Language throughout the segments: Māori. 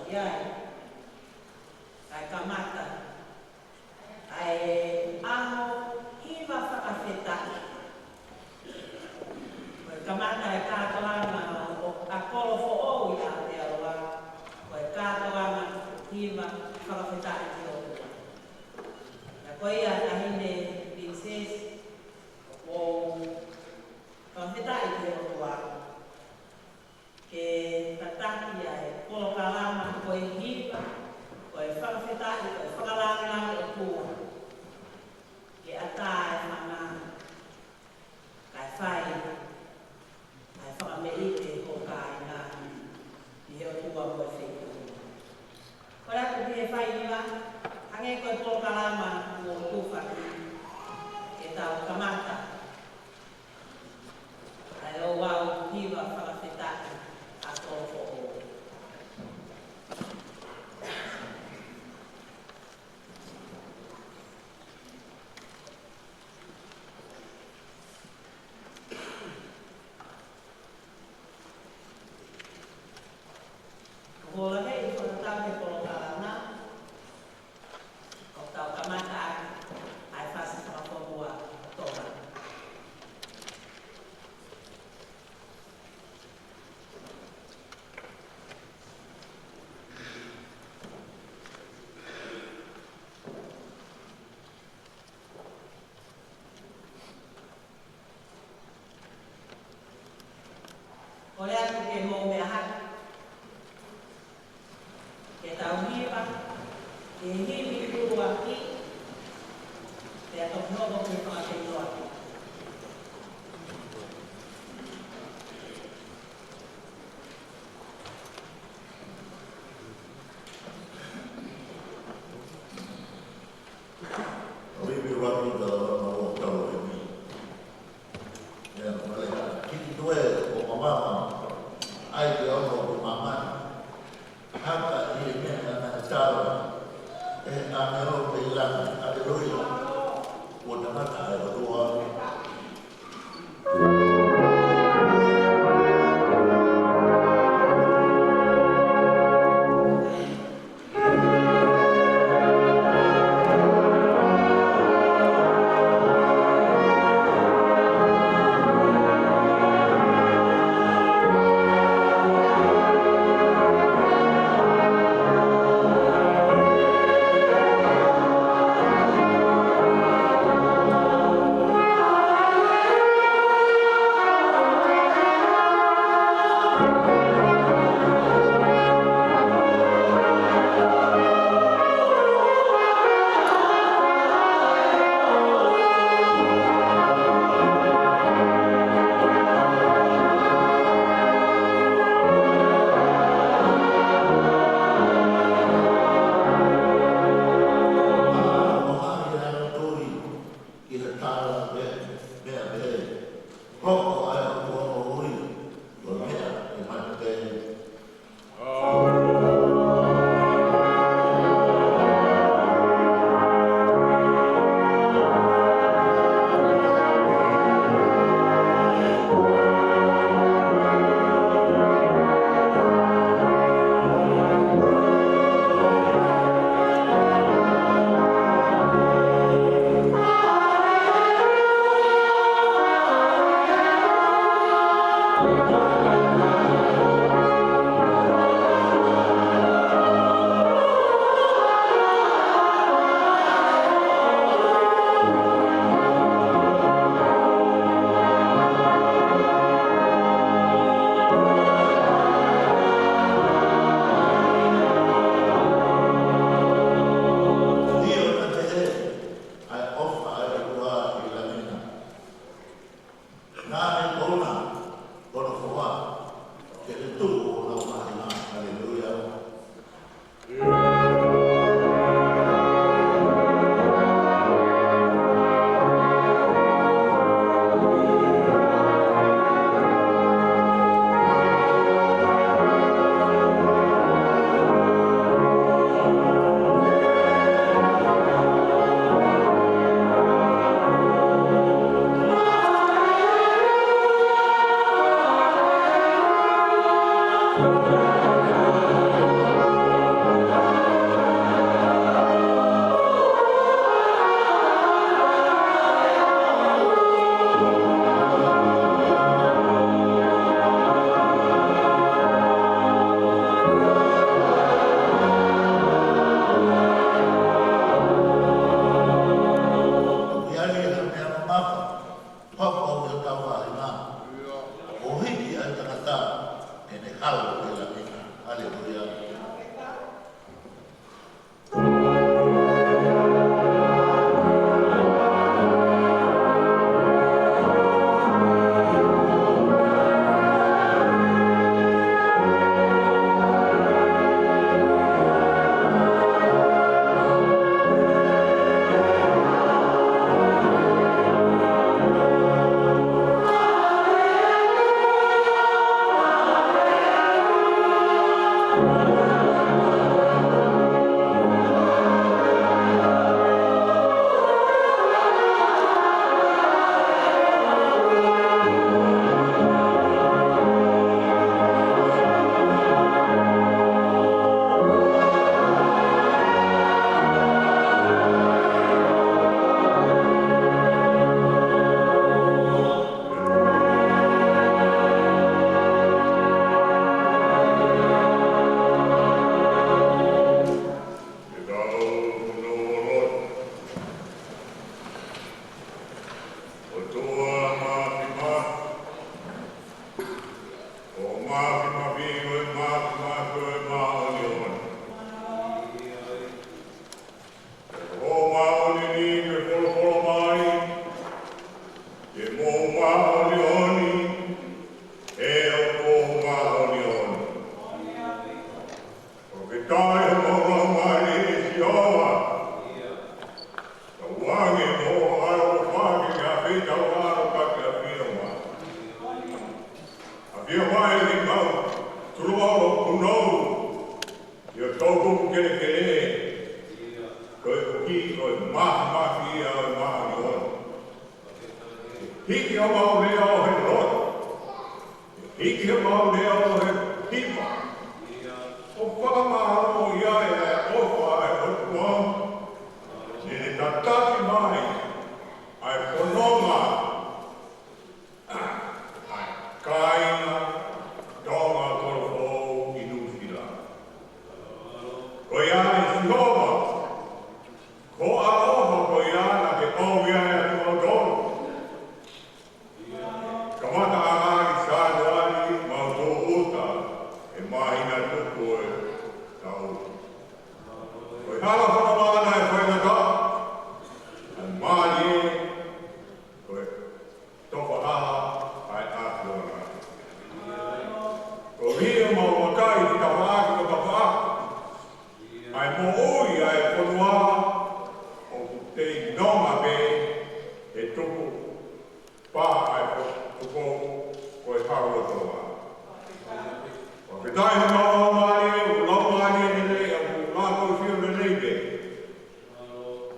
iai, ai kamata, ai aho iwa whakawhetaki. Koe kamata e kātoanga o a kolofo o i Aotearoa, koe kātoanga iwa whakawhetaki ki o tua. Na koe ia tahine Princess o whakawhetaki ki o tua. Ke tataki ai kolo kalama koe hipa, koe whakawhetaki, koe whakalanga o tua. Ke ata e mana, kai whai, kai whakameite ko kai ngā, i heo tua koe wheku. Koe aku ki e whai iwa, hange koe kolo kalama o tūwhaki, ke tau kamata. Ai o wau hiwa whakawhetaki. Kola hei i whakatau he kolo kalana, o tau kamata ai whasi whakawhorua toga. Kore aku ke mō mea haki, ke tau hiwa, ke hiwi kuru aki, te atok nogo ke whakatei aki. foku kele kele. Koe uki koe maha kia o maha ni ono. Hiki o mau lea o he roto. Hiki o mau lea o he hipa. O whakamaharo ia e ofa e otua. Nene tataki mai. Ai whanonga. Ai kaina. Tonga korofo i nuwhira. Ko ia e Sihova. Ko aloha ko ia na te owia e atua dolu. Kamata angari sāduani mauto uta e mahina tuku e tau. Ko i hala whanamana e whainata. An mahi e ko e tofa hala ai ātuana. Ko hia mau wakai ki tawaaki ko tawaaki. Ai mo ui ai whanua o te nonga me e tuku pā ai tuku ko e haura toa. Ko ke tai hana o maari e o lau maari e nei a ku lako whio me nei te.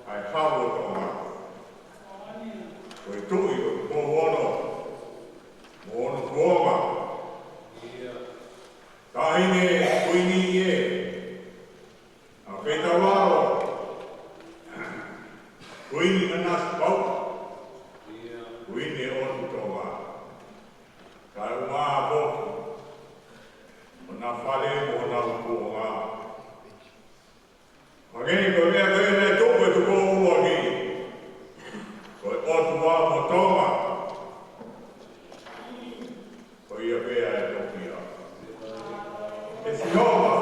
Ai haura toa. Ko e tui o ko ono. Mo ono kuonga. Tahine kuini e. A whetau waro. Kuini na nasu pau. Kuini e otu tonga. Ka umaa poki. O na whale mo na upuonga. Mageni ko mea koe nei tupu e tuko ua ki. Ko e otu wā mo tonga. Ko ia pea e tokia. E Sihova.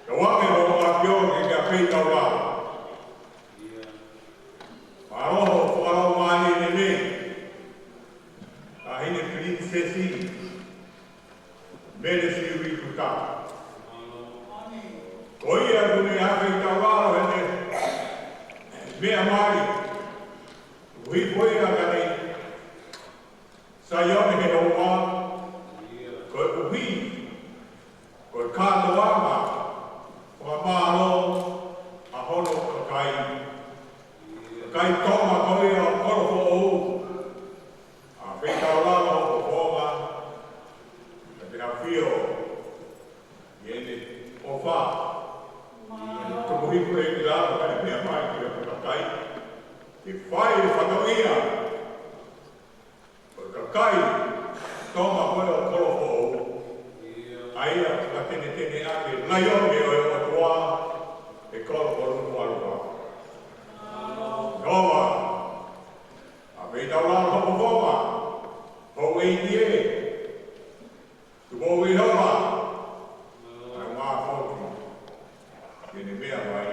Ka wake mo a piongi ka peita wā. Maroho wharau mahi ne nei. Ka hine princesi. Mele si ui kuta. Ko ia kune a peita wā hene. Mea mari. Ui poia ka nei. Sa ione he no wā. Ko e uhi. Ko e kāto wama. Whamaro a hono kakai. Kakai tonga koe o korofo ou. A whetau lama o konga. A te awhio. Iene o wha. Iene tuku hiku e ki lama kare mea mai ki o kakai. Te whai e whakawia. O kakai tonga koe o korofo ou. Aia ka tene tene ake laionge o e otua e korofo rupu alupa. Noa, a peitau lana hopo woma, hou e tie, tupo i hoa, ai mā whoki, kene mea mai,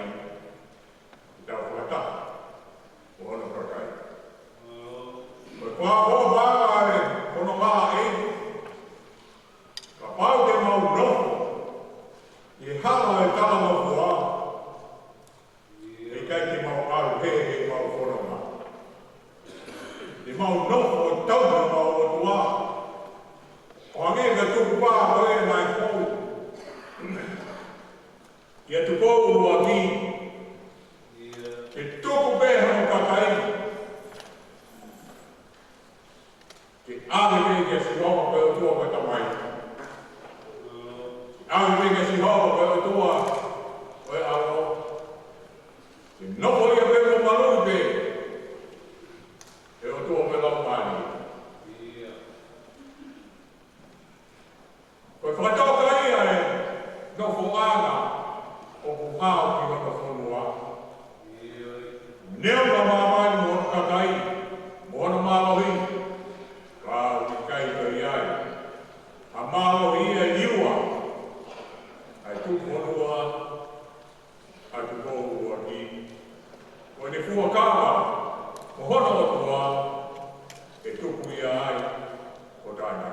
i tau whakata, o hono kakai. Koe kua hoa wāngare, hono mā e, ka pau te mau nofo, i hala e tala mau fua, e kai te mau aru he e mau whoroma. Te mau nofo o tauna mau o tua. O ange ka tuku pā koe mai whou. Ia tuko urua ki. Ke tuku beha o kakai. Ke āre me kia Sihova koe o tua koe tamai. Āre me kia Sihova koe o tua koe aro. Ke nofo ia pe mo malu pe. E o tua pe lau mani. Koe whakatoka ia e nofo anga o puhao ki waka whonua. Neo na mamani mo ono kakai, mo ono malohi. Ka uti kai to iai. A malohi e liua. Ai tuku honua. Ai tuku honua ki. Koe ne fua kawa, mo hono o tua, e tuku ia ai o taina.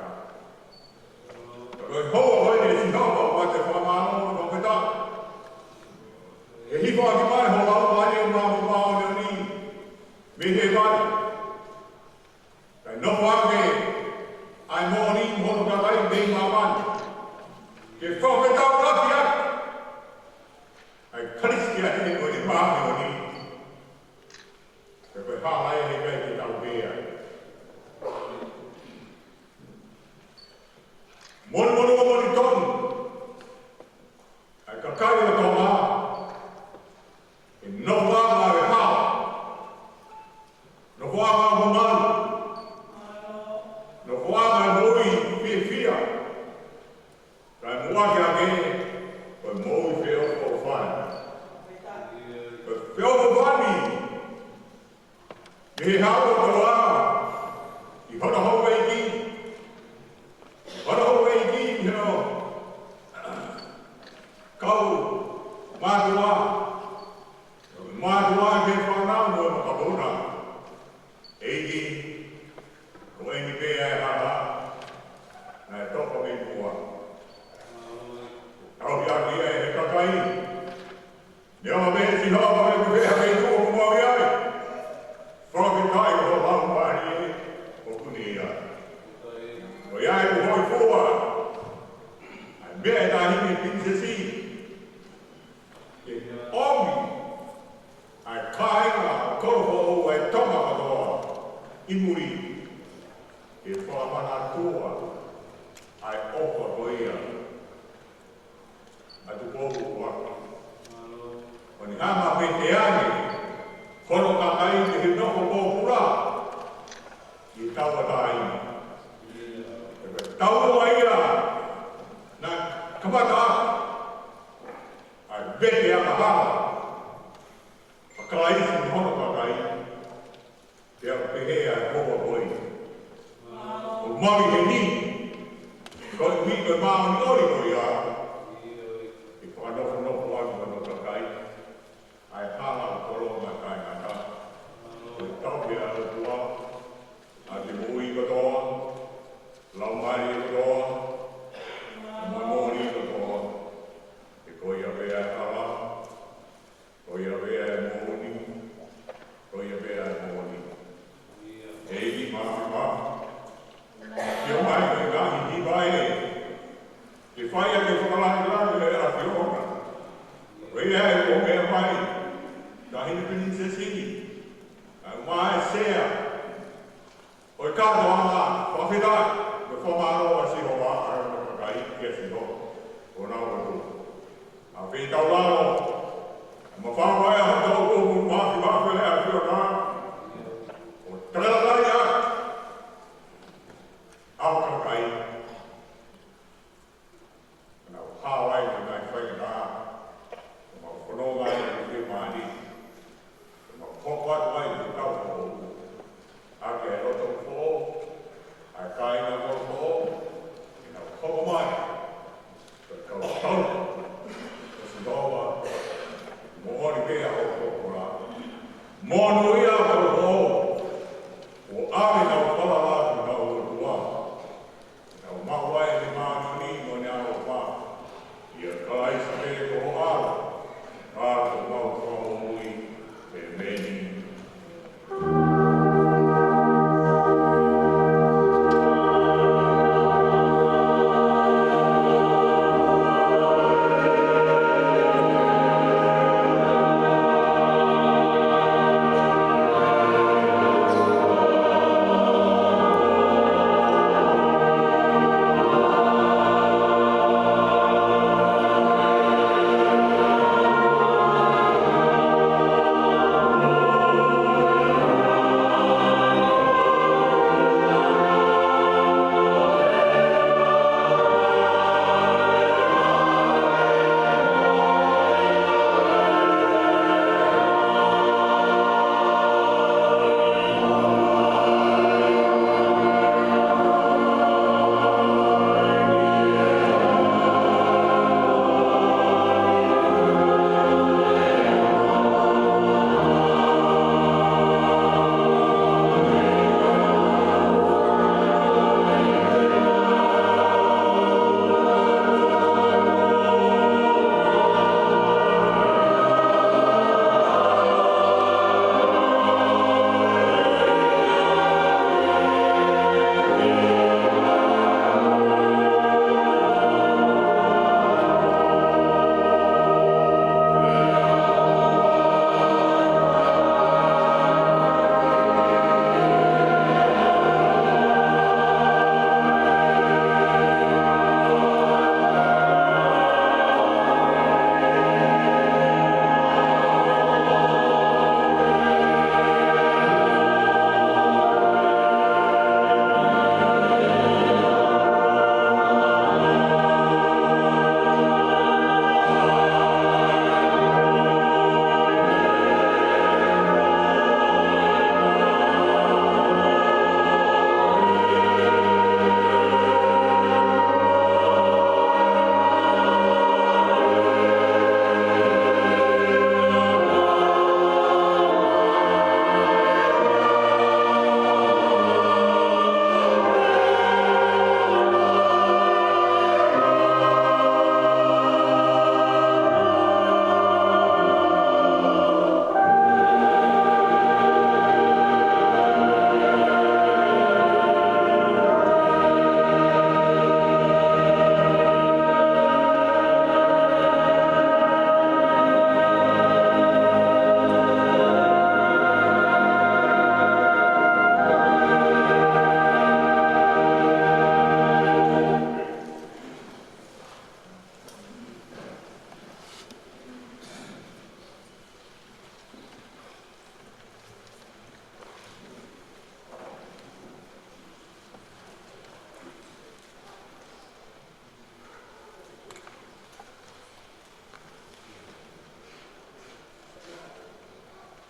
Koe hoa hoi ne Sihova o te whamano o whakata. E hipo aki mai ho lau mai o mahu mao ne ni. Me he vai. Kai noho ake, ai mo ni hono kakai mei mamani. Ke whakatau raki aki. ai kakai o tō mā, e no wāma e hao, no wāma o maru, no wāma e mōi whia, kai mua ki ake, koe mōi whio o whāna. Koe whio o whāni, me he hao o tō wā, I hona hou e ki, hona hou e ki, kau mātua ke whanau no e makabona. Eiki, ko e ni pēa e hara, na e toko me kua. Kau hi aki e he kakai, nea ma me si hapa e kuwea me kua kumau iai. Whakakai ko hau pāri e, o kuni ia. O iai ku hoi fua, ai mea e tāhine pinsesi. Omi, ai kāinga korofo o e tonga katoa, imuri, e whamana tua, ai opa koia. Atu kōku waka. O ni hama me te ane, kono kakai te he noko kōpura, I taua tāina. E taua ia, na kamata ai bete a mahama. Whakalaisi ni hono kakai, te a pehea e koa boi. O mami he ni, koe mi koe maa ni ori koi a. I whanoko atu ano kakai, ai hala o korona kai ngata. Koe tauke a tua, a te mui katoa, laumari katoa, mamoni katoa. Koia vea e hala, koia vea e mōni, koia vea e mōni. Ehi māma, ki o mai koe ngahi ni vai e, ke whai a ke whakalaki e a whiona. Koia e o mea mai, ka hini pini se sini, a mai sea. Oi kato ama, whawhitai, me whamaro a siho wā, a kai ki a siho, o nā watu. A whi tau lalo, ma whawai a tau kōku mahi whawhele a whio nā. O tarakai a, au kakai. Nau hawai ni nai whai nā, ma whanonga i te maani. Ma whakawai wai ni tau kōku. A ke roto kō, a kaina kō, i nau whakamai. Ka kau tau. Nova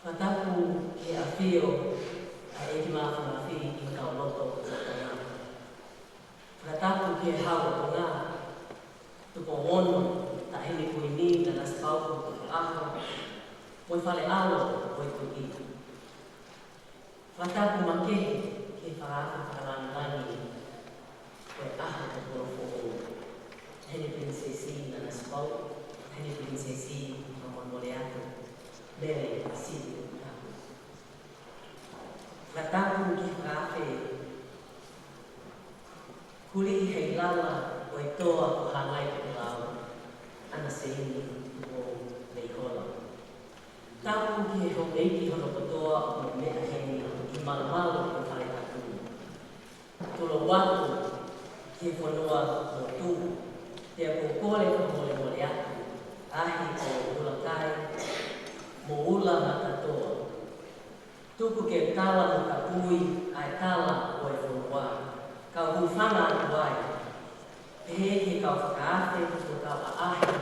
Whatapu ke a whio a e ki mawhana whi I kau loto o tōna. Whatapu ke hau o ngā, tuko ono ta hini kui ni na nas pauku tuko aho, moi whale alo o I tuki. Whatapu makehi ke whaafu whakalangi koe aho o kua whoo. Hene prinsesi na nas pauku, hene prinsesi o monore atu. Mere si tapu. Whatapu ki whaafe. Kuri I hei lala o I toa o hangai te lau. Ana se ini o Leikola. Tapu ki he hong eiki hono katoa o mea heni I malamalo o whare tatu. Tolo watu ki he whanua o tū. Te a kōkore ka mole mole atu. Ahi o ulakai. Mo ula matatoa. Tuku ke kala mo ka pui ai kala o e whanua. Kau hufanga atu ai. E he ke kau whakaate o kau aahi.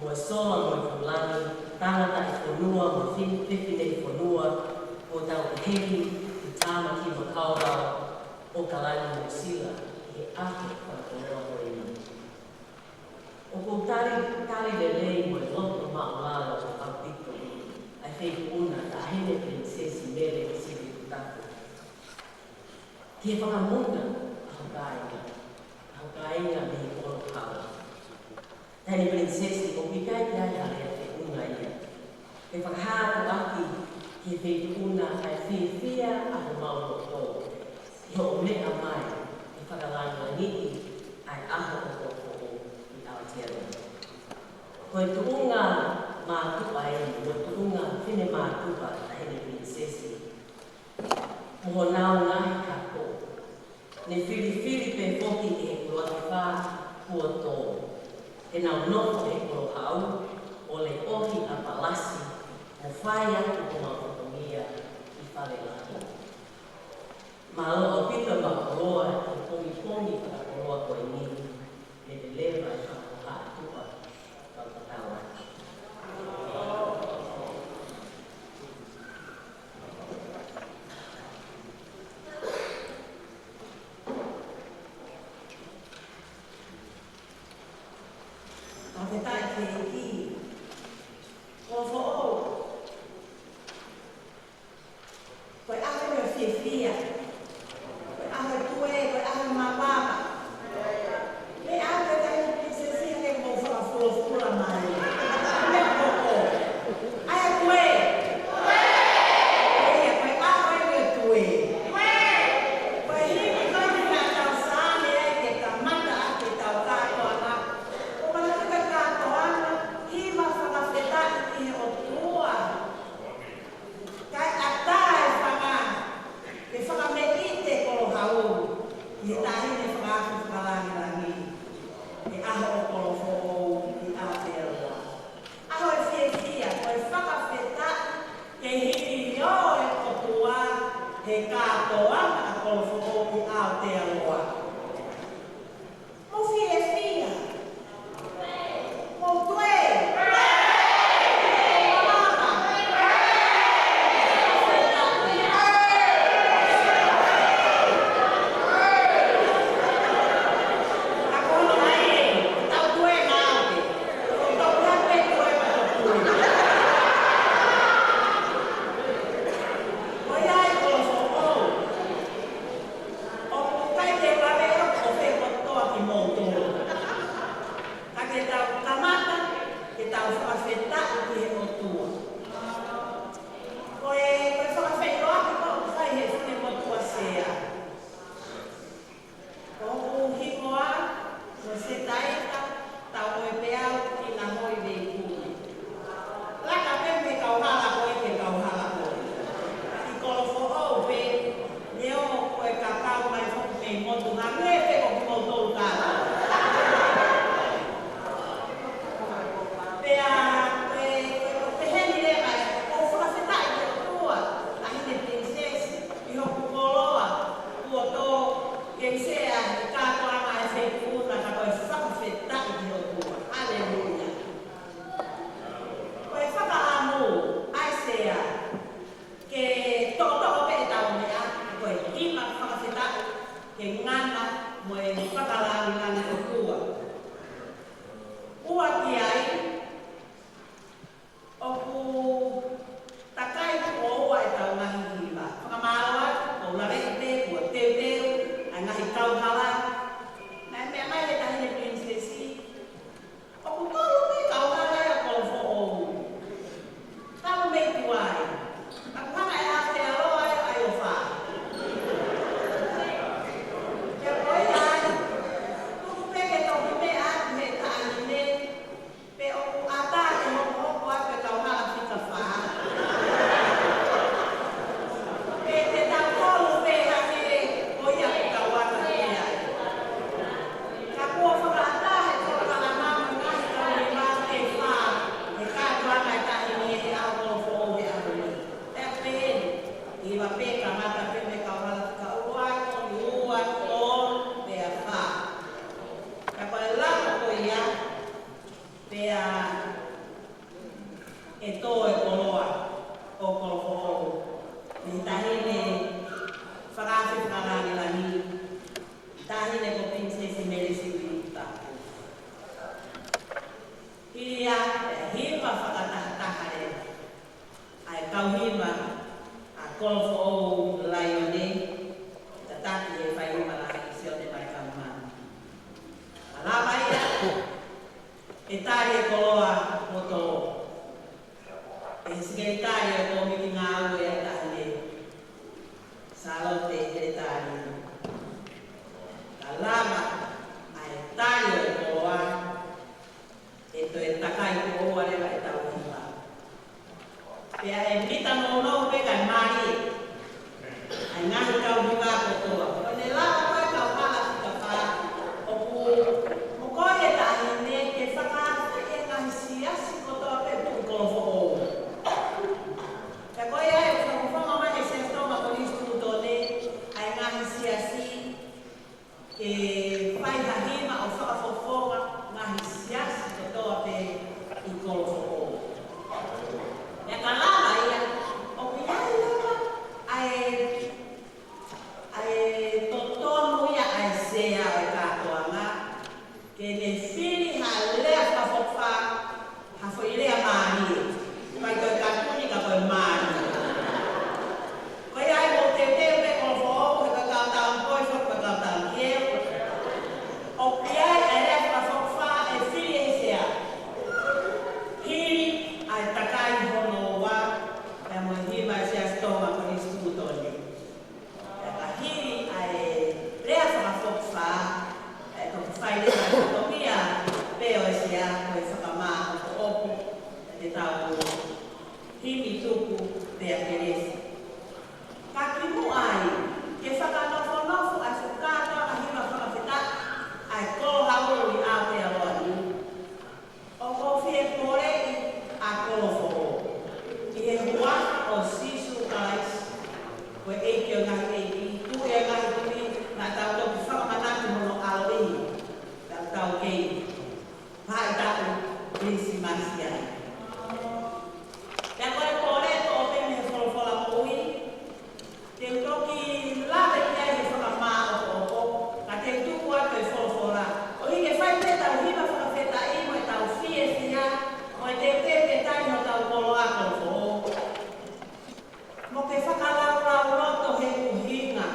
Mo e sola mo e whanlangi. Tangata I whanua mo whiwhine I whanua. O tau e hehi I tāma ki mo kaurau. O kalani mo sila. He ahe whakaroa o e ni. O kou tari lelei mo e loto maulala o kau pito. Ai whei una ta hene prinsesi mere I siri kutaku. Ki e whakamuna haukainga me I koro kawa. Tani prinsesi o pikai ki ai hare a whei una ia. E whakahātu aki ki e whei una ai whiwhia a ho mauro tō. I ho mea mai I whakalanga niki ai aho o koko I Aotearoa. Koe tuunga mātupa e ni, koe tuunga whine mātupa a hene prinsesi. Moho nau ngahi kako. Ne whiri pe whoki e kua te whā kua tō. E nau nofo e kua hau, o le ohi a palasi, o whai atu ko mawhakongia I whare laki. Ma o pita makoroa I pomi whakakoroa koe ni, ne te lewa I whakakoha tupa kau tatawa. Ka te tai ke ki e tō e koloa o kolofo ni tahine whakawhi whakarani lahi tahine ko princesi meresi wita. Hiria hiwa whakatahare ai kauhima a kolofo o laione tataki e whaihima lahi seo te mai kaumana. Alama ia e tari e koloa mo tō. E sikei tari e kō miki ngā ue e tahine salote e tari. Alama ai tari e koloa e to e takai ko o arewa e tau hiwa. Pea e mita no no pe kai mari ai ngahi kau hiwa ko toa. Kone lama koe kau hala ki ka wha o ku mo koe e tahine ke whakate e ngahi siasi ko toa pe tu kolofo o. Ka koe ai o whakawhanga mai e se toma ko nistu tone ai ngahi siasi ke whai hahima o whakafofonga ngahi siasi ko toa pe i kolofo o. Ya ka lama ia o piai lama ai totonu ia ai sea o e katoanga ke ne whiri ha lea whawhawha ha whai lea maani kai koe katuni ka koe maani koe ai mo te pe kolofo o koe ka kautau koe koe kautau keo o piai ai lea whawhawha e whiri e sea hiri ai takai hono wa e mo hima se astonga ko ni stutoni e ka hiri ai lea whakawhawha e ko whai lea whakatomia peo e sea ko e whakama o opu e te tau himi tuku te a keresi ka kimu ai ke whakanofo ai whakato a hima whakawhita ai kolo hauru i a te aloani o ko whie kore a kolofo i he hua o sisu kais koe eiki o ngahi eiki tu e ngahi tui na tau toki whakamanatu mono aloihi tau kei pai tau risi masia ya koe kore to o te me wholofola moui te utoki lawe ki ai he whakama o ko ka te tuku a koe wholofola o hike whai te tau hima whakawheta i mo e tau fie fia mo e te pepe tai no tau kolo a kolofo mo ke whakalau roto he kuhinga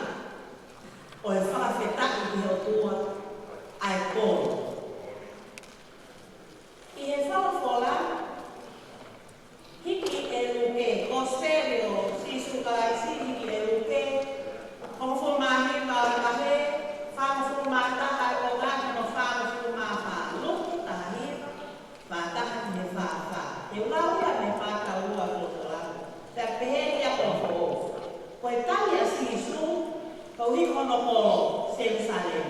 o e whakawheta i ki o tua ai kolo i he wholofola hiki e luke kostere o sisu kalaisi hiki e luke kofo mahi mahe whamawhu mataha o gana no whamawhu maha luku tahi mataha me whaha e ulaua me whaka ua kotola te peheni a kofo koe tani a sisu kau hikono polo Jerusalem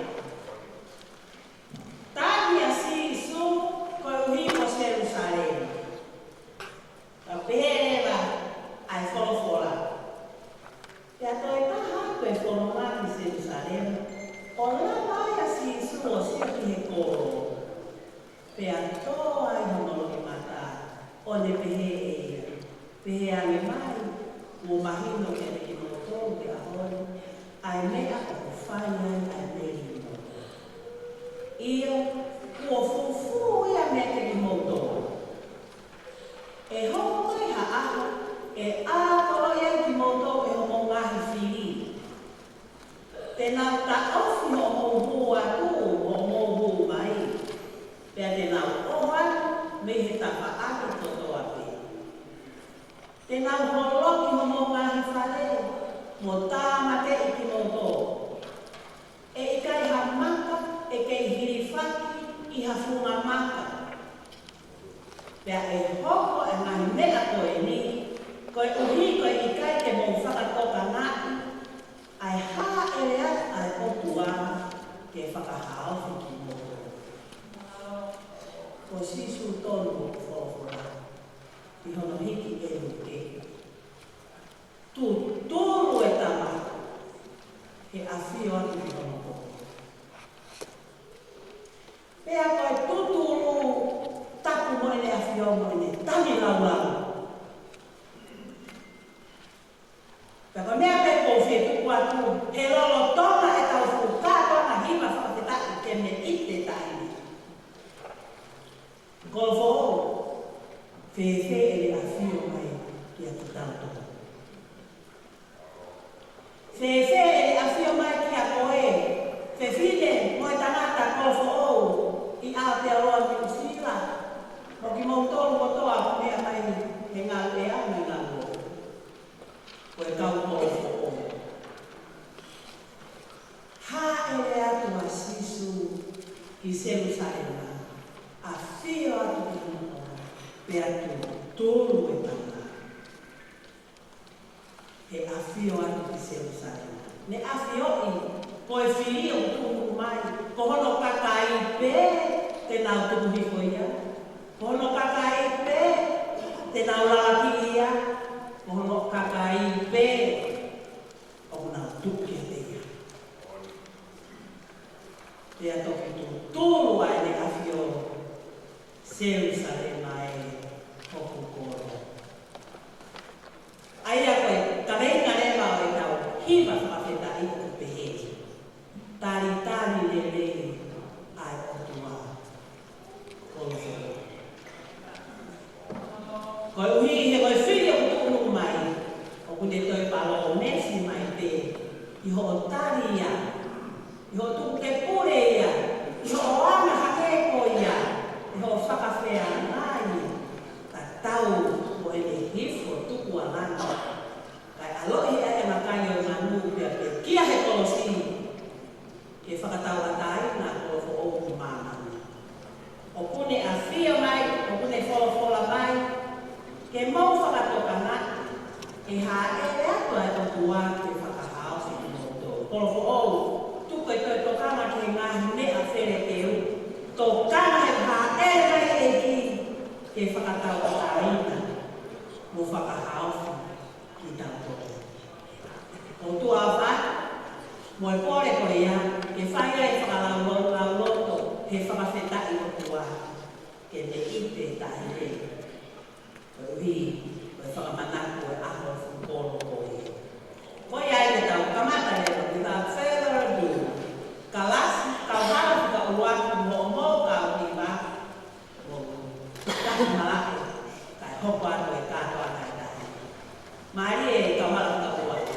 tani a sisu koe hiko Jerusalem ka pehera ai wholofola. Te atoe taha koe wholomaki Jerusalem, o la mai a sisu o siki he koro. Pe atoa ai hono ki mata, o ne pehe e. Pehe ane mai, o mahino ke ne ki moto ke ahoi, ai mea o whai ai mei mo. Ia, kua fufu ia me ke ki moto. E homo koe ha aho, e ātoro ia ki moto e homo ngahi whiri. Te nau ta ofi homo hua tū homo hu mai. Pea te nau ohan me he tapa ake toto ake. Te nau holoki homo ngahi whare, mo tāmate i ki moto. E ikai ha maka, e kei hiri whaki i ha funga maka. Pea e hoko e ngahi mea koe ni, koe uhi koe i kai te mou whakatoka ngāi, ai haa ere ai otua ke whakahao ki moto. Ko sisu tonu o whorofora, i hono hiki e ruke. Tu tōru e tama, he awhio atu ki hono koko. Pea koe tuturu tapu moene awhio moene, tani lau lau. Fefe ele afio mai ki a tutauto. Fefe ele afio mai ki a koe. Fefine mo e tangata kofo ou i Aotearoa ki usila. Mo ki mautolu kotoa mea mai he ngā lea me ngā lo. Ko e kau kofo ou. Ha ele atu a sisu ki Jerusalema. A fio atu ki Jerusalema. Pe atu tolu e tanga. He afio atu ki Jerusalema. Ne afio i, ko e whiri o tuku mai, ko hono kakai pe, te nau tuku hiko ia. Ko hono kakai pe, te nau lalaki ia. Ko hono kakai pe, o nau tuki te ia. Te atoki tu tolu ai ne afio Jerusalema e hoku koro. Aia koe, ka reina rewa o e tau, hiva whawheta i o pehe. Tari tari le rei ai o tua. Kolofo. Koe uhi he koe whiri o tunu mai, o kune toi palo o mesi mai te, i ho o tari ia, i ho tuku te pure ia, i ho o ana hakeko ia, i ho whakawhea nai, ta tau o ene hifo tuku a lana. Kai alohi e makai o manu pia pe kia he kolosi, ke whakatau atai nā kolofo o kumana. O kune a whio mai, o kune wholofola mai, ke mau whakatoka na, e hā e atua e o tua ke whakahao se ki moto. Kolofo o, tuko e toi tokana ke ngāhi ne a where te u. Tokana he hā e mai e ki ke whakatau atai na, mo whakahao ki tau. O tua wha, mo e kore koe ia, ke whaia e whakalauloto, he whakawheta i o tua, ke me ite tahi re. Koe uhi, koe whakamanaku e aho whukoro koe. Koe ai te tau kamata re, without further ado, ka whara whika uaku mo o mō ka uhi wā, mo tahi malake, kai hoko atu e kātoa kai tahi. Maari e ka whara whika uaku.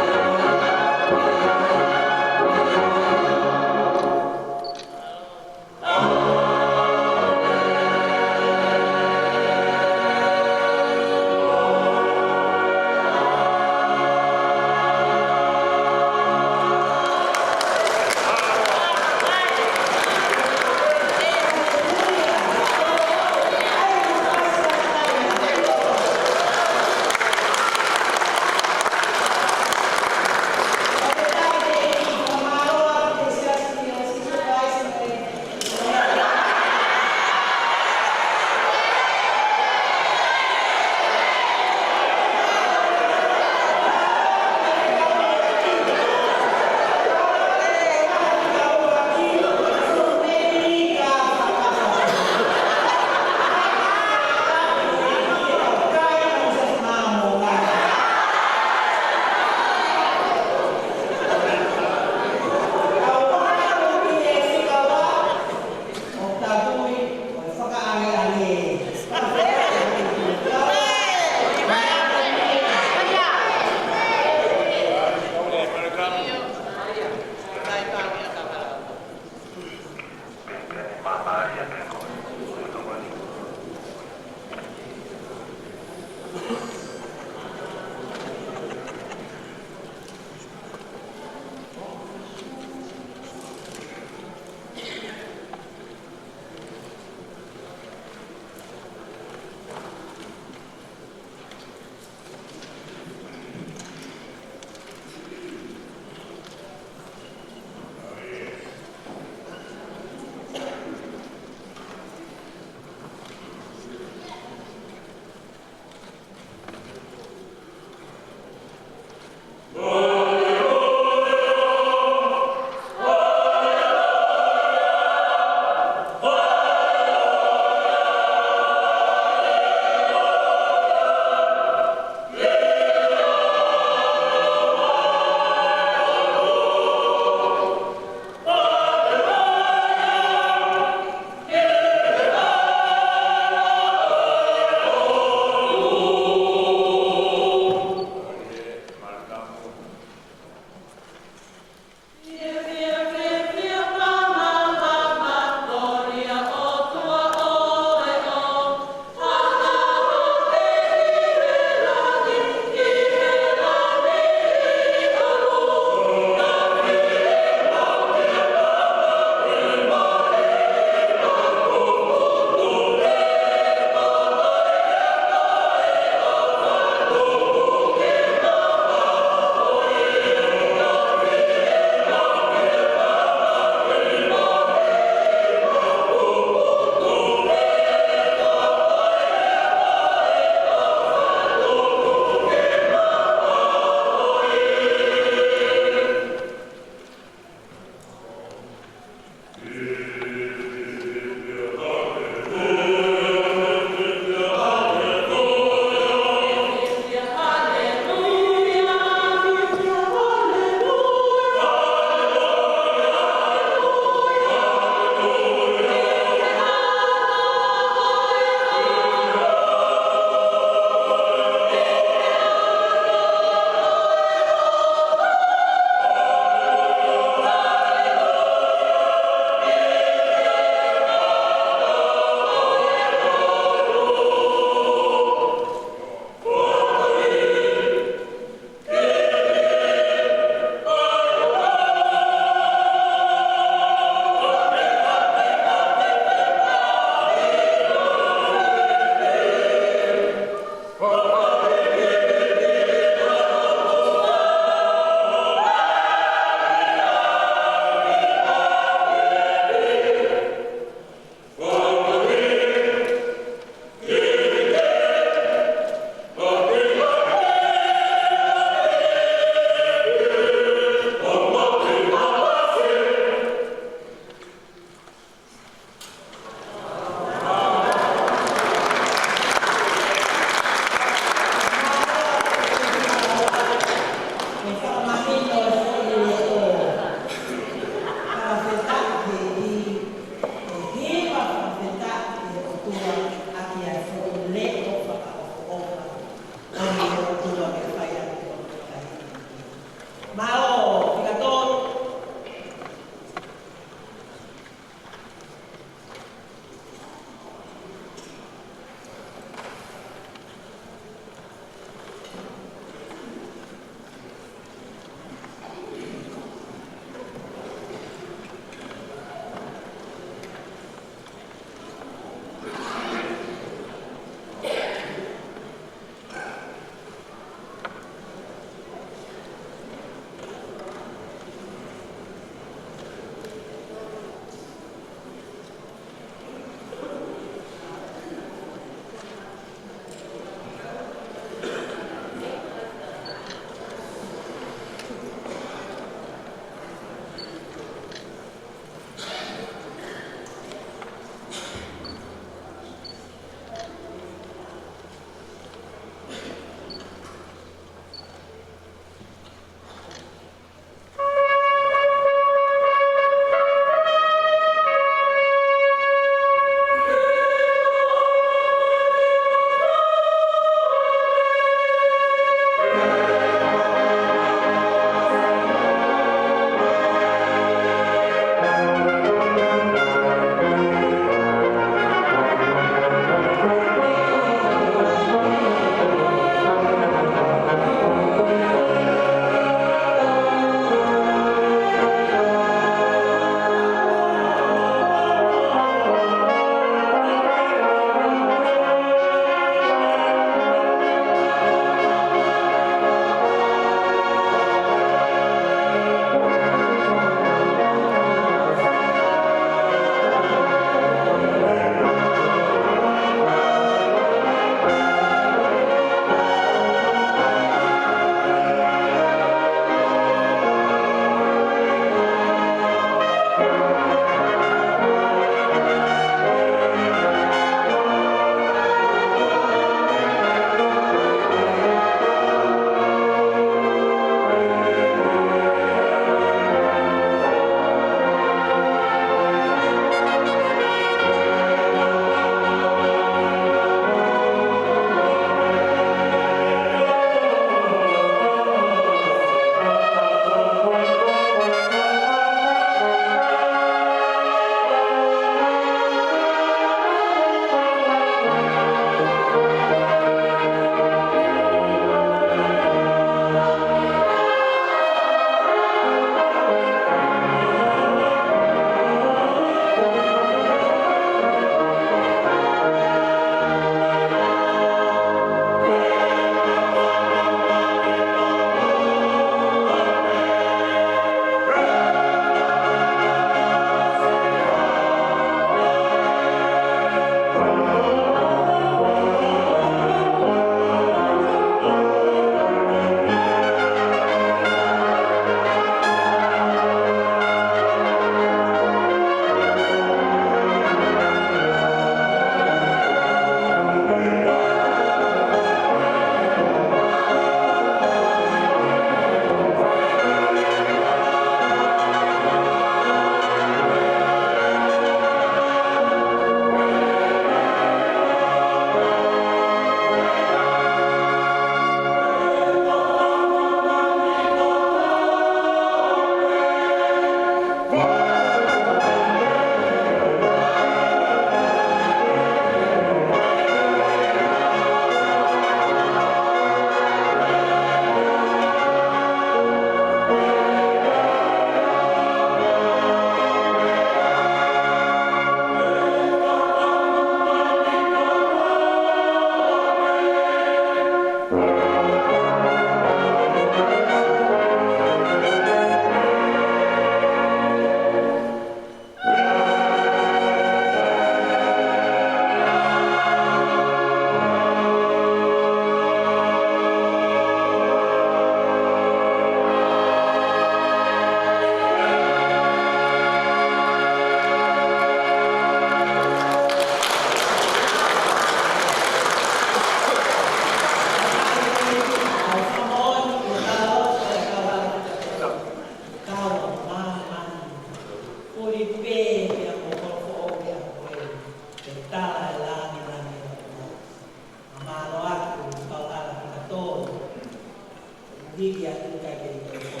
hiki a tu kai ke ko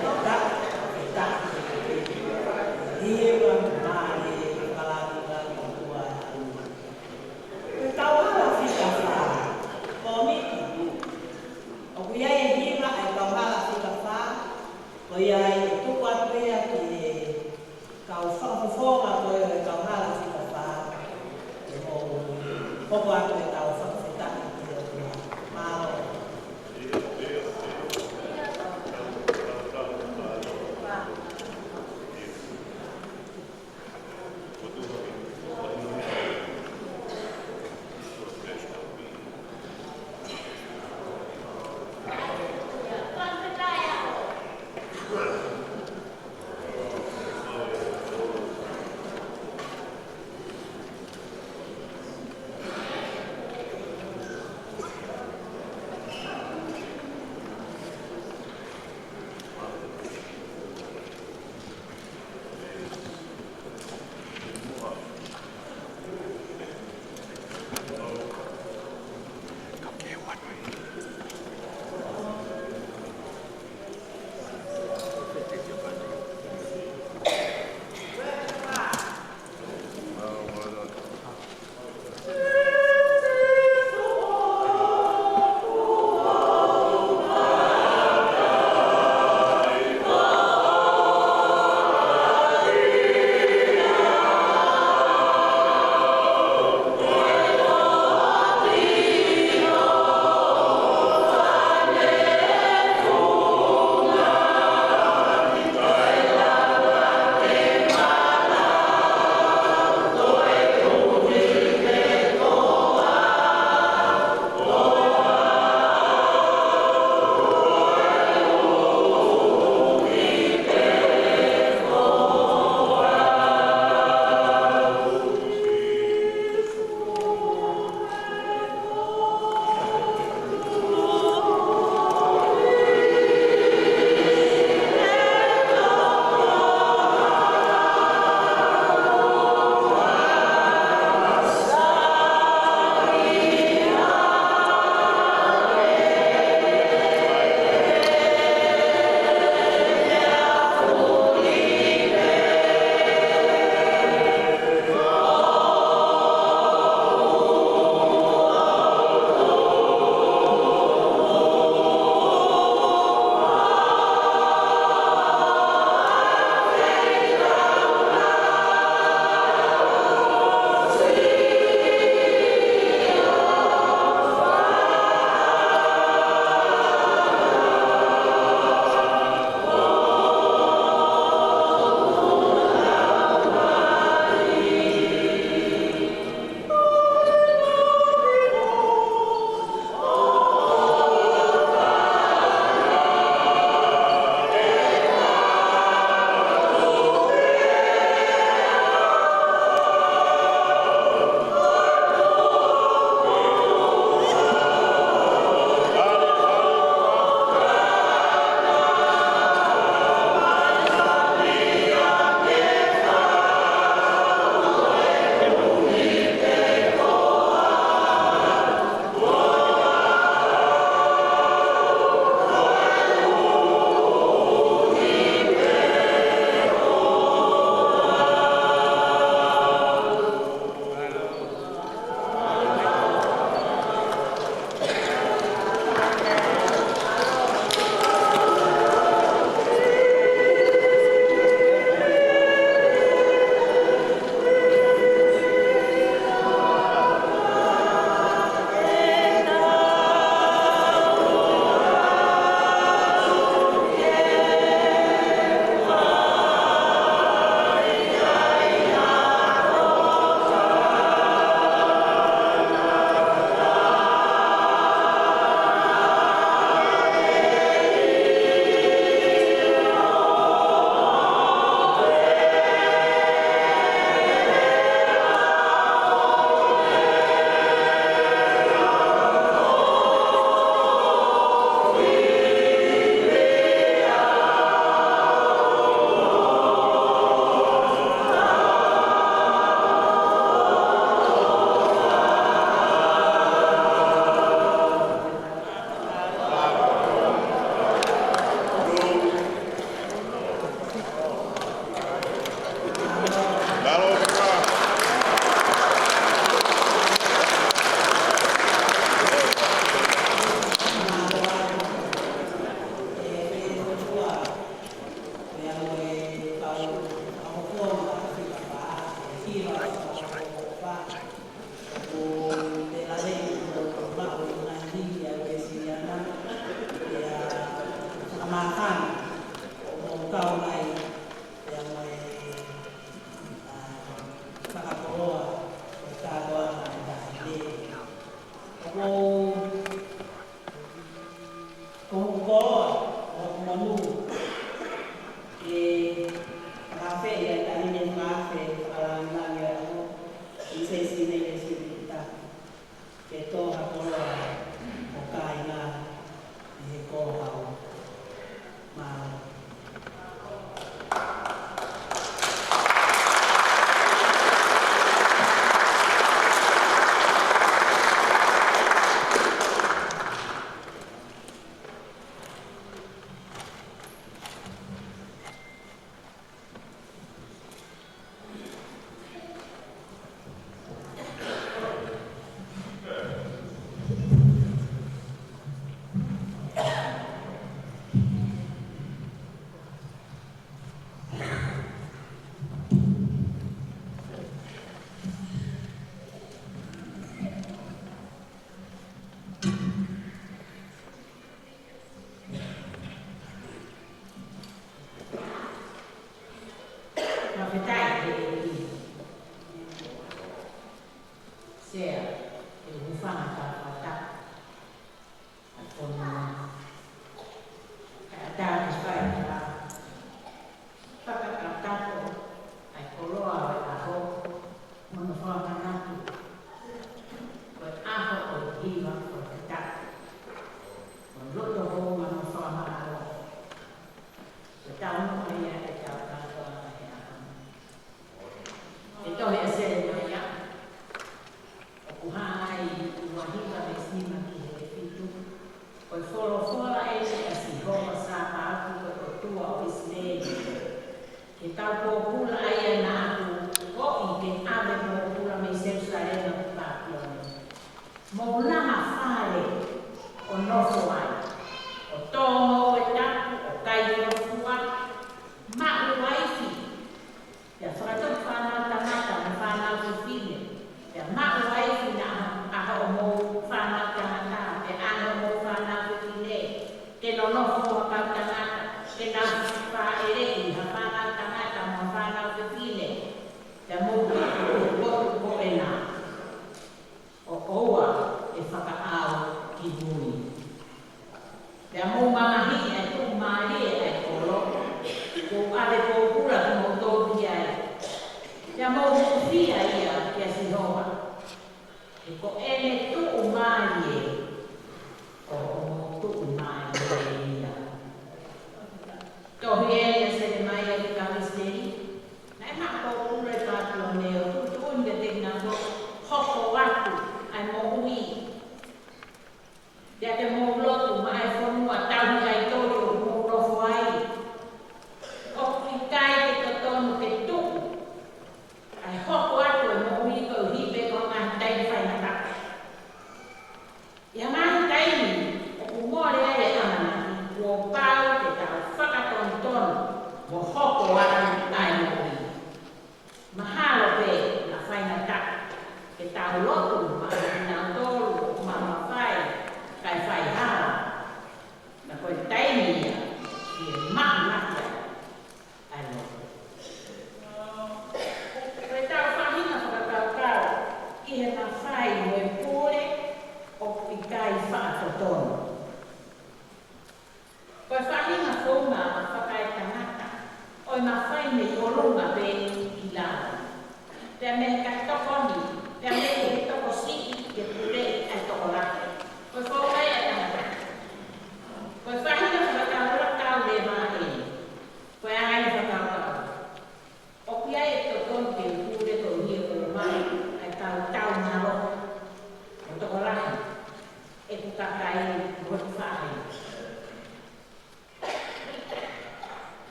ko ta ta hiwa mali kala kala tua tahu apa sih kata komik aku ya hiwa ai kau hala sih kata kau ya itu kuat dia ki kau fo kau hala sih kata kau kuat kau fo tak mau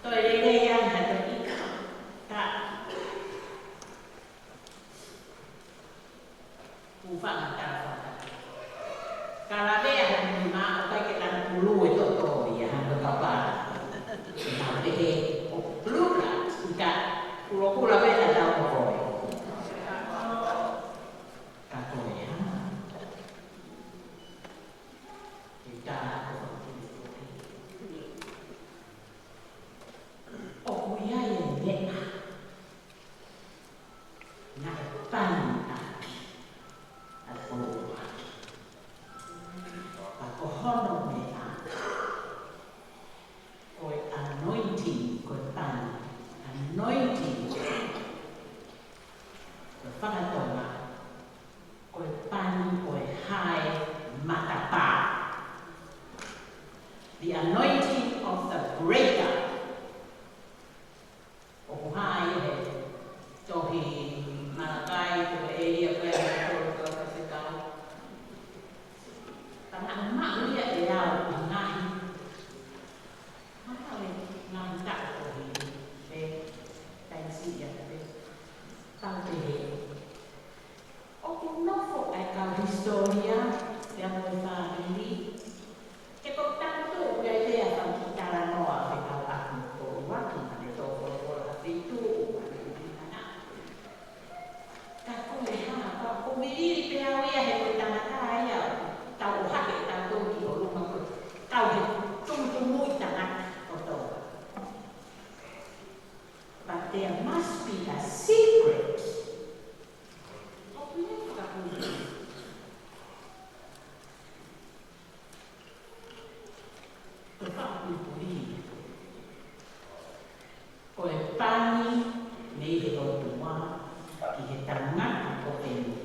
Tôi đi ăn hạt itu anak. Kako leha ko kumiri pe awia he ko tangata ya. Tau hake tau ki ho rumah ko. Tau he tung tangan koto. But there must be a secret. Koe pani nei he rotua ki he tangata o te ni.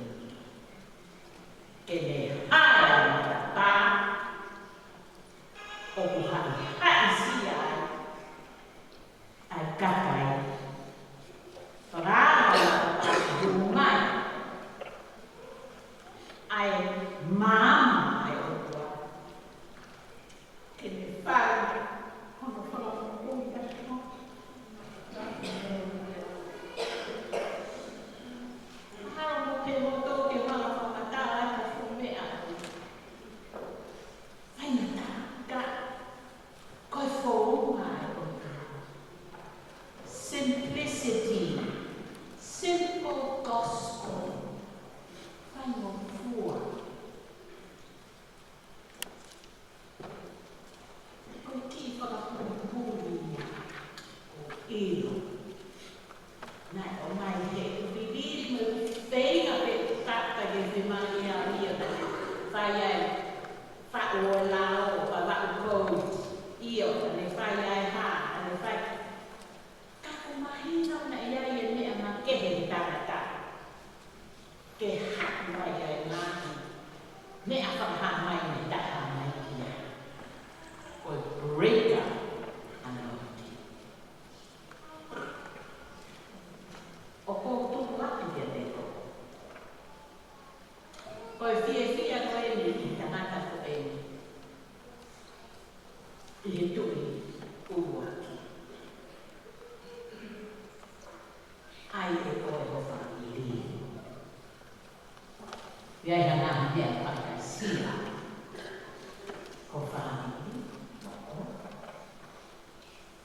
E le hae mata pā o kuhai hai si ai kakai. Rāra mata rumai ai mama ai o tua. Ke le whai hono whakapunga no. Haro mo te moto ke wala whamata ai ka whumea. Whainata ka koe whorunga ai o tua. Simplicity. Simple gospel. Whaingo fua. Koe ki whakapupuri o ilo. Nai o mai he viviri mo whenga pe tata ke whemani a ria na whai ai whao lao o whawau kou io ne whai ai ha ne whai kako mahina na ia ia mea ma kehe tangata ke hak mai ai mahi mea whakaha mai ne taha mai kia koe breaker anointing. O ko tuku ati kia teko. Koe fia koe ni ki tangata ko e ni. I he tui uruaki. Ai e koe ho whakili. Iai hana hea whakai sia. Ko whakili.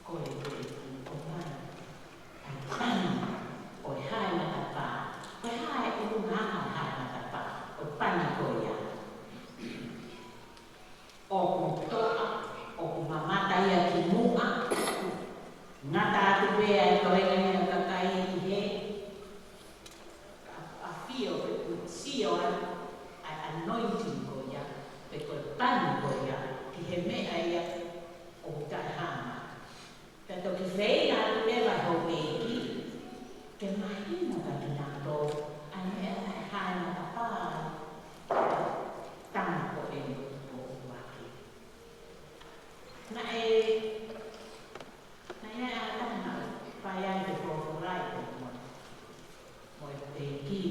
Koe koe ko mai. Ai tani. Oi hai matapa, oi hai urungaha hai matapa, o pani koia. O kutoa, o kumamata ia ki mua, ngata atu bea e toenga ia kakai i he. A fio, sio a anointing koia, pe koe pani koia, ki he mea ia o hutai hama. Tato ki wheina atu bea ho meiki, ke mahina ka kinato ane e hae mata pāi tanga ko e o waki. Na ia a tanga whai ai te kōwhurai te mua. Mo e te ki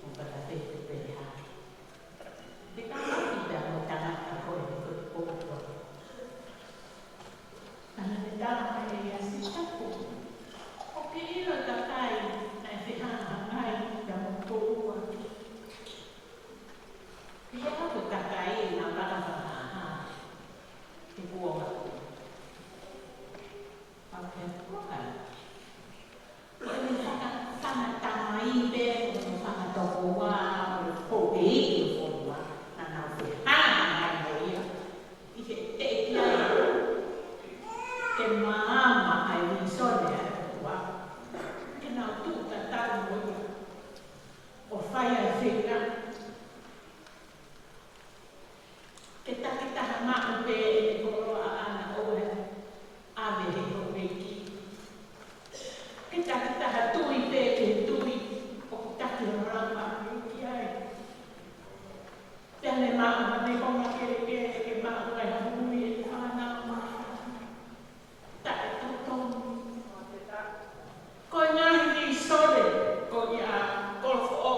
o kata whetu pere haki. Te kāwhaki pia mo tangata koe te koe kōwhua. Ana te tāma e ia si tapu. O ke ilo ta kai na e whihana ngai te mo tōua. Ke he hako ta kai e nga whakawhakaha. Te kuonga ko. Pake kuonga. Ko e me whakatama i pe, ko me whakatoko wā, ko e ike whorua, na nau whihana ngai mo ia. I he te iai. Ke maama ai risone ai kua. Ke nau tuta tau moia. O whai ai whina. Ke takitaha maa pe e koroa ana oe. Ave he ho reiki. Ke takitaha tui pe ke tui. O taki rama reiki ai. Tene maa ne konga kere ke maa uai hahui e whanau maa. Ko ngahi ni sole ko ia golfo o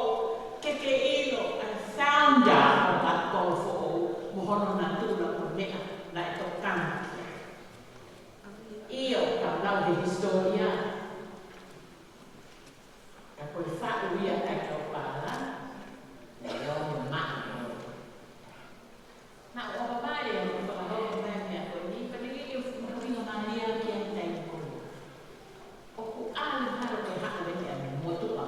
ke ilo ai founder o ka golfo o mohono na tula ko mea na e tokana. Io ka lau de historia. Ka koe whau ia ai tau pāla. Ne o me maa. Na o mai e o whakahoa mai mea koe ni. Panegi i o whinga maria ki ai tai koe. O ali haro ke haka le mea motu a.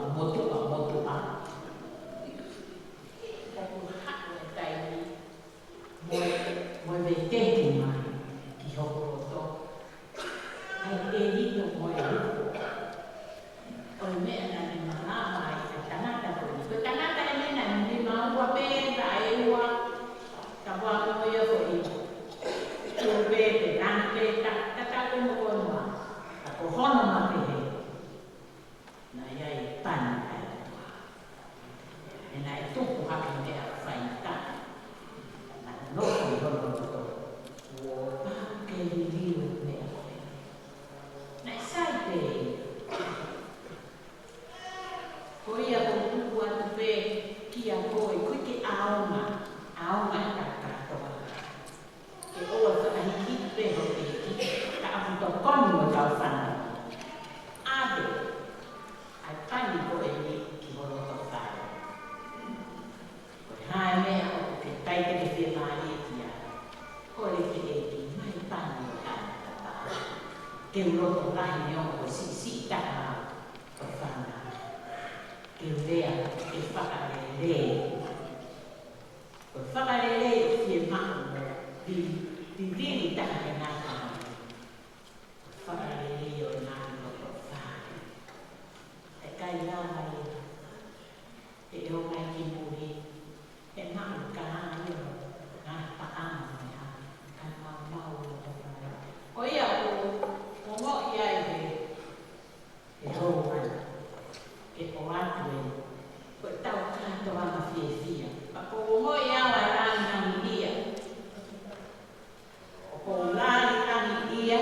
Oku haka le taimi moe vei teki mai ki hoko roto. Ai e hito moe rupo. Oi mea na ni mahama i te tangata koni. Ko tangata e mena ni maua pēta e ua. Ka waka mo ia ko i. Tū pēte, rani pēta, tatako mo konua. Ako hono ma pehe. Na iai pani ai tua. E na e tupu haki mea whainta. Na noko i hono roto. Ua pake li liu mea koe. Na e sai pehe. Ko ia ko tupu atu pe kia koe, koe ke aonga e kakatoa. Ke oa whakahiki pe ho pe ki, ka aputo koni mo tau whana. Abe, ai pani koe ni ki horo to whare. Koe hae mea o ke taite ke te maari e kia. Koe ke e ki mai pani o tana tata. Ke uroto lahi ni o koe si taka o whana. Ke urea, ke whakarere. Koe whakarere e fie mahu mo di vini taka e nā tāna. Koe whakarere o e nāni o koe whare. E kai rā mai e o mai ki muri. E mahu ka hana i o ngā paama me ha. Ka mau o whare. Ko ia o mo ia e he hou mai. Ke o atu e, koe tau kātoa ma fia. Pa ko moi awa e rāni nani ia. O ko rāni nani ia.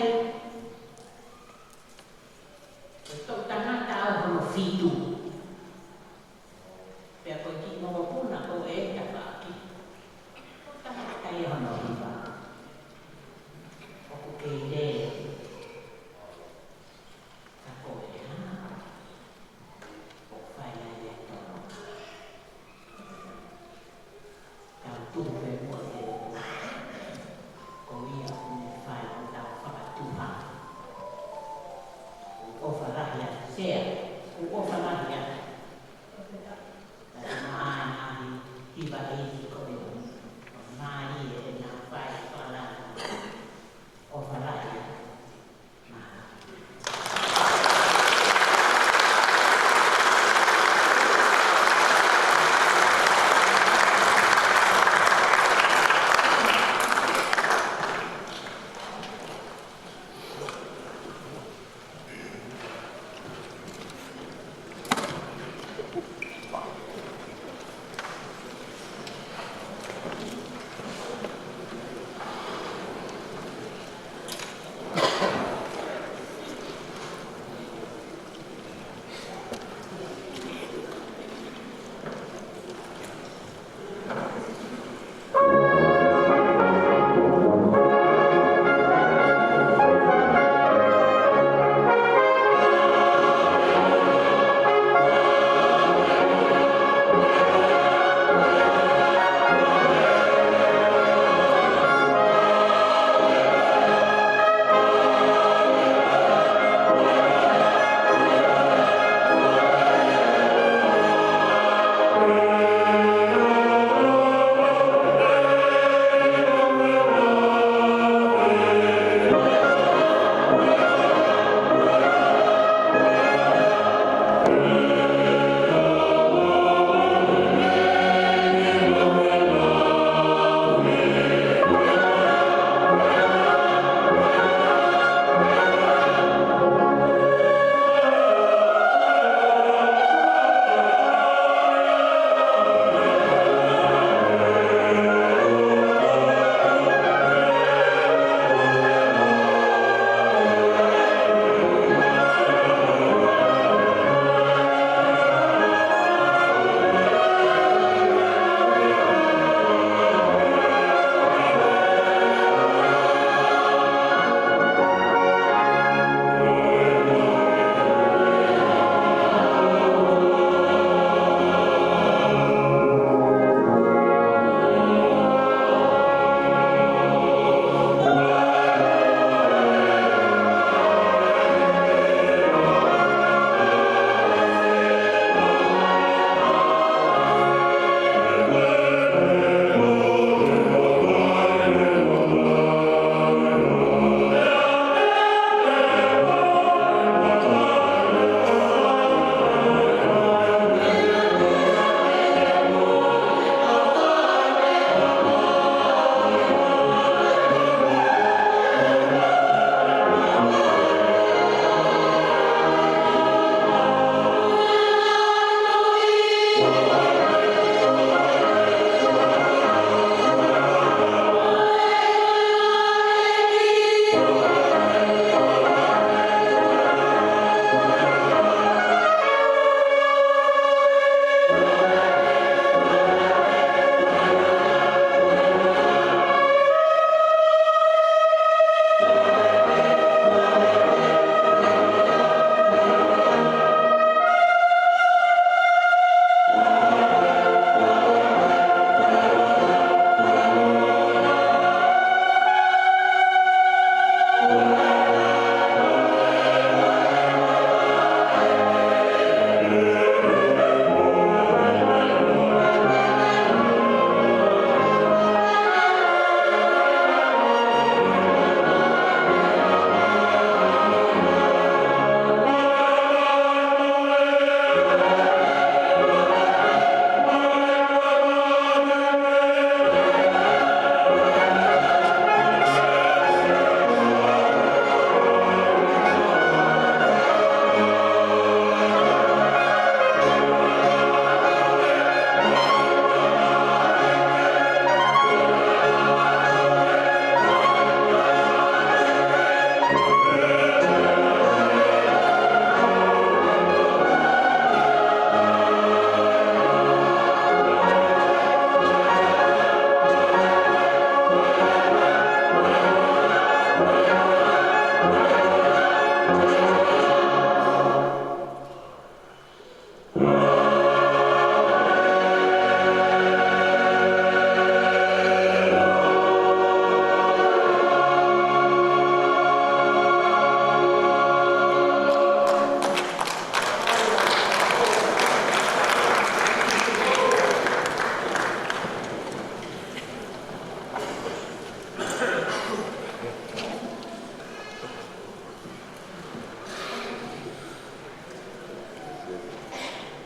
Koe tau tangata au hono fitu. Pea koe ki mogo puna ko e ka whaki. Koe tangata e hono hiwa. O ko ke re. Ka koe e hana. Tupe mo e ko ia me fai o tau whakatuha. O wharahia sea, o wharahia. Tata maa nahi hiwa ehi ko e o mai e nā whai wharahia. O wharahia.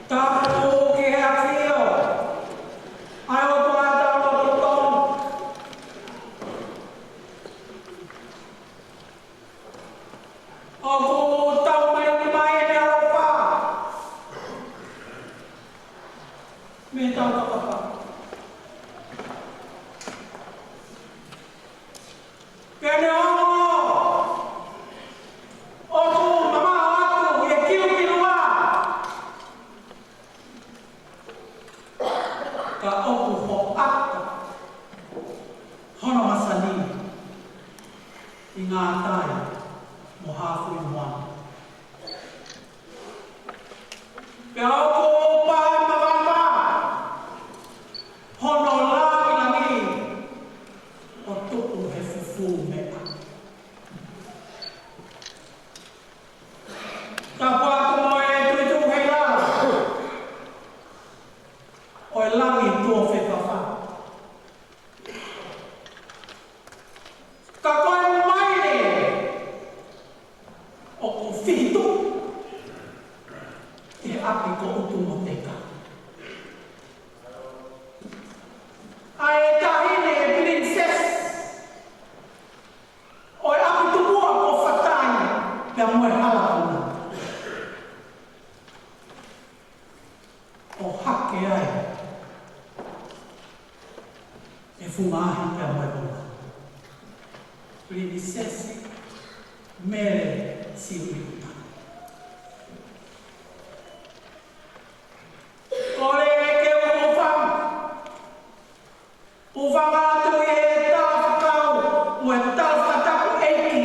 Tapu ke hafio. Ai o tua tau lo tong. O ku tau mai ni mai ni Eropa. Me tau kapapa. Kene o tu mama aku ye kiu kinua. Ka oku ho akta. Hono masani. Inga tai mo hafu inua. Ka oku pa mababa. Hono lawi lagi. O tuku he fufu mea. Kapwa aku mo e tuitu hei la. O e langi tuo whekawha. Ka koe mai re. O ku whitu. Te api ko utu mo teka. Ai tahine e princess. O e api tupua ko whatai. Pea moe hala puna. O hake ai. E fumahi pea moe puna. Princess mere siuita. Kore ke ufam. Ufam atu e tau kau. Ue tau whataku eiki.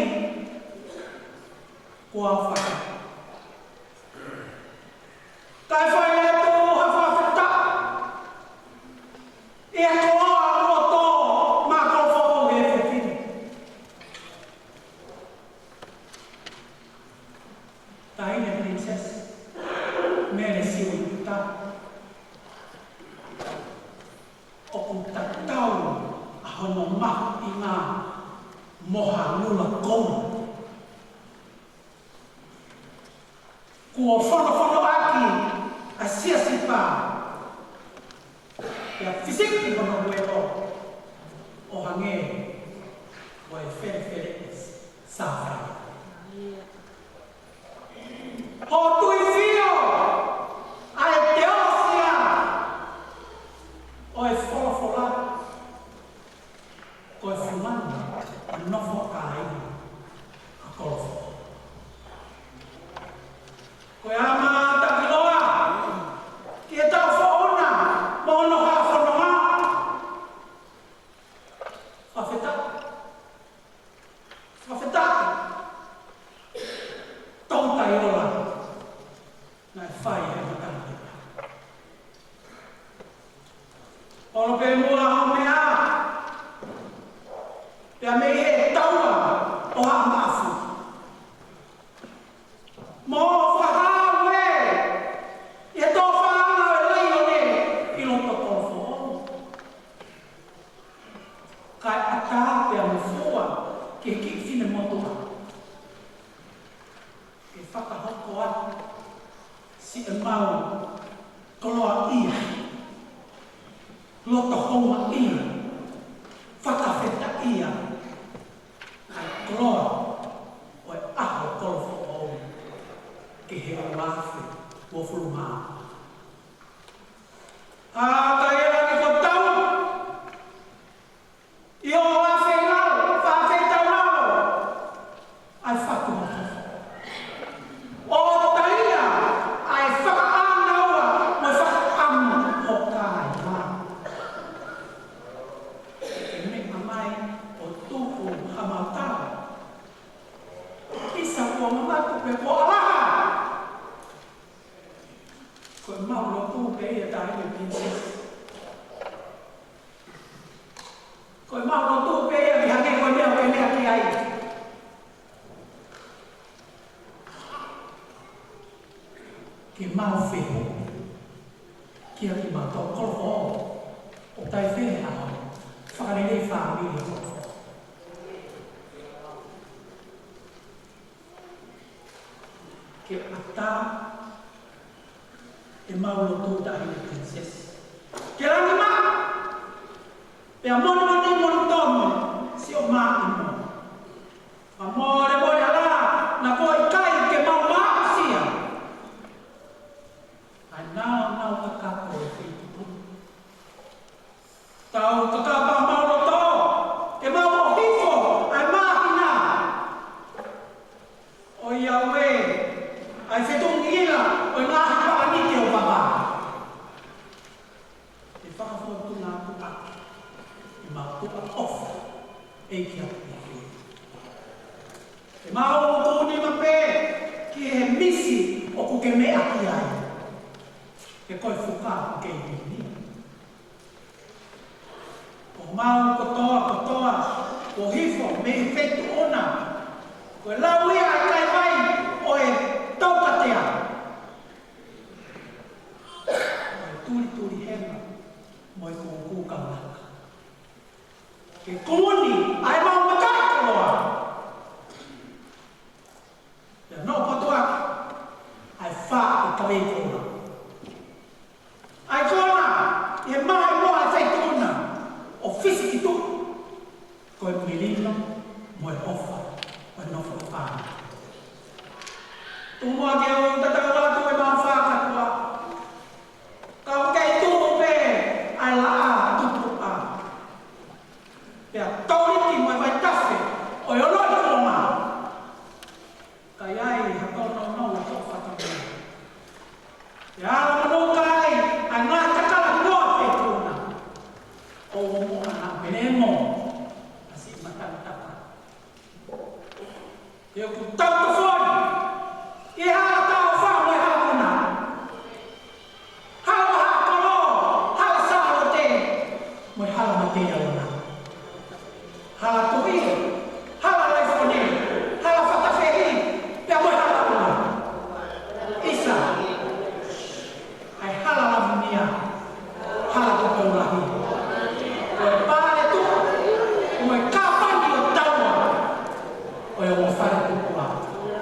Kua whaka. Kai whai e tō hawhawhata. E koa kua tō mā kau whakau he whewhiri. Taine princess. Mere siuita. O ku tatau a hono mahu i ngā moha nula kouna. Kua whono aki a siasipa. Ia fisiki hono uero o hange o e where sāwhai. Ho tui whio a e te osia. O e wholawhola. Ko e whumana a nofo ai a kolofo. Ko e ama takiloa. Ki e tau whaona. Mono ha whanonga. Whawheta. Whawheta. Tautai ola. Nai whai e matanga. Ono pe mua o mea. Pea me e taua o ha mafu. Mo whahau e. E tō whahanga e lei o ne. I loto tōwho. Kai ata pea me fua. Ke ki whine motua. E whakahoko atu. Si e mau. Koloa ia. Loto honga ia. Whakawheta ia. Kai koloa. O e aho kolofo o. Ke he o wafi. Wo furuma. Kai e raki ko tau. I o wafi lau. Whawheta lau. Ai whakumaho. O taia. Ai whakaanaua. Mo whakaamu hokai maa. Mai o tuku hamatara. Isa kua mamatu pe ko alaha. Ko mau lo tu pe e tai e princess. Ko mau lo tu pe e vihange ko mea pe mea ki ai. Ke mau wheho. Ki a ki mātou kolofo. O tai whehe hao. Whakarere whaamiri o. Ke ata e e maulotu da i princess. Ke rangi ma, pe amoni mani moni tomo, si o ma imo. Amore voi ala, na voi kai ke mau ma sia. Ai nau kakapo e fitu. Tau kakapa maulotu, ke mau o hifo, ai ma hina. O Yahweh, ai fetung ila, o ngā hipa ni te o baba. E whakafo tu ngā tuka, e mau tuka ofa, e kia pia. E mau o ni mape, ki he misi o ku ke mea ki ai. Ke koe whuka o ke ini. O mau kotoa, o hifo, me he fetu ona. Koe lau ia ai kai mai, o e taukatea. O e turi hema, mo e kōku kaunaka. Ke kūni, ai mau matai koloa. Ia no patua, ai wha e kawei kona. Ai kona, e mai moa e feituna, o fisi ki tu. Koe milino, mo e ofa, o e nofa whāna. Tumua ke o tataka watu e mau whākatua. Kau kei tū pe, ai la a tupu a. Pea tauriti mo e vai tawhi, o e oloi kona. Kai ai, hakono no e tō whakamea. E ala manu kai, ai ngā takala noa pe tūna. O mo ana penemo, asi matantaka. E o ku tauta whoni, e hala tau whao e hapuna. Hala hakalo, hala sāro te, mo e hala matea ona. Hala tui, hala laifone, hala whatawhehi, pia mo e hala ona. Isa, ai hala lavunia, hala tukaurahi. O e pāre tu, o e kāpani o taua, o e o whare tukua,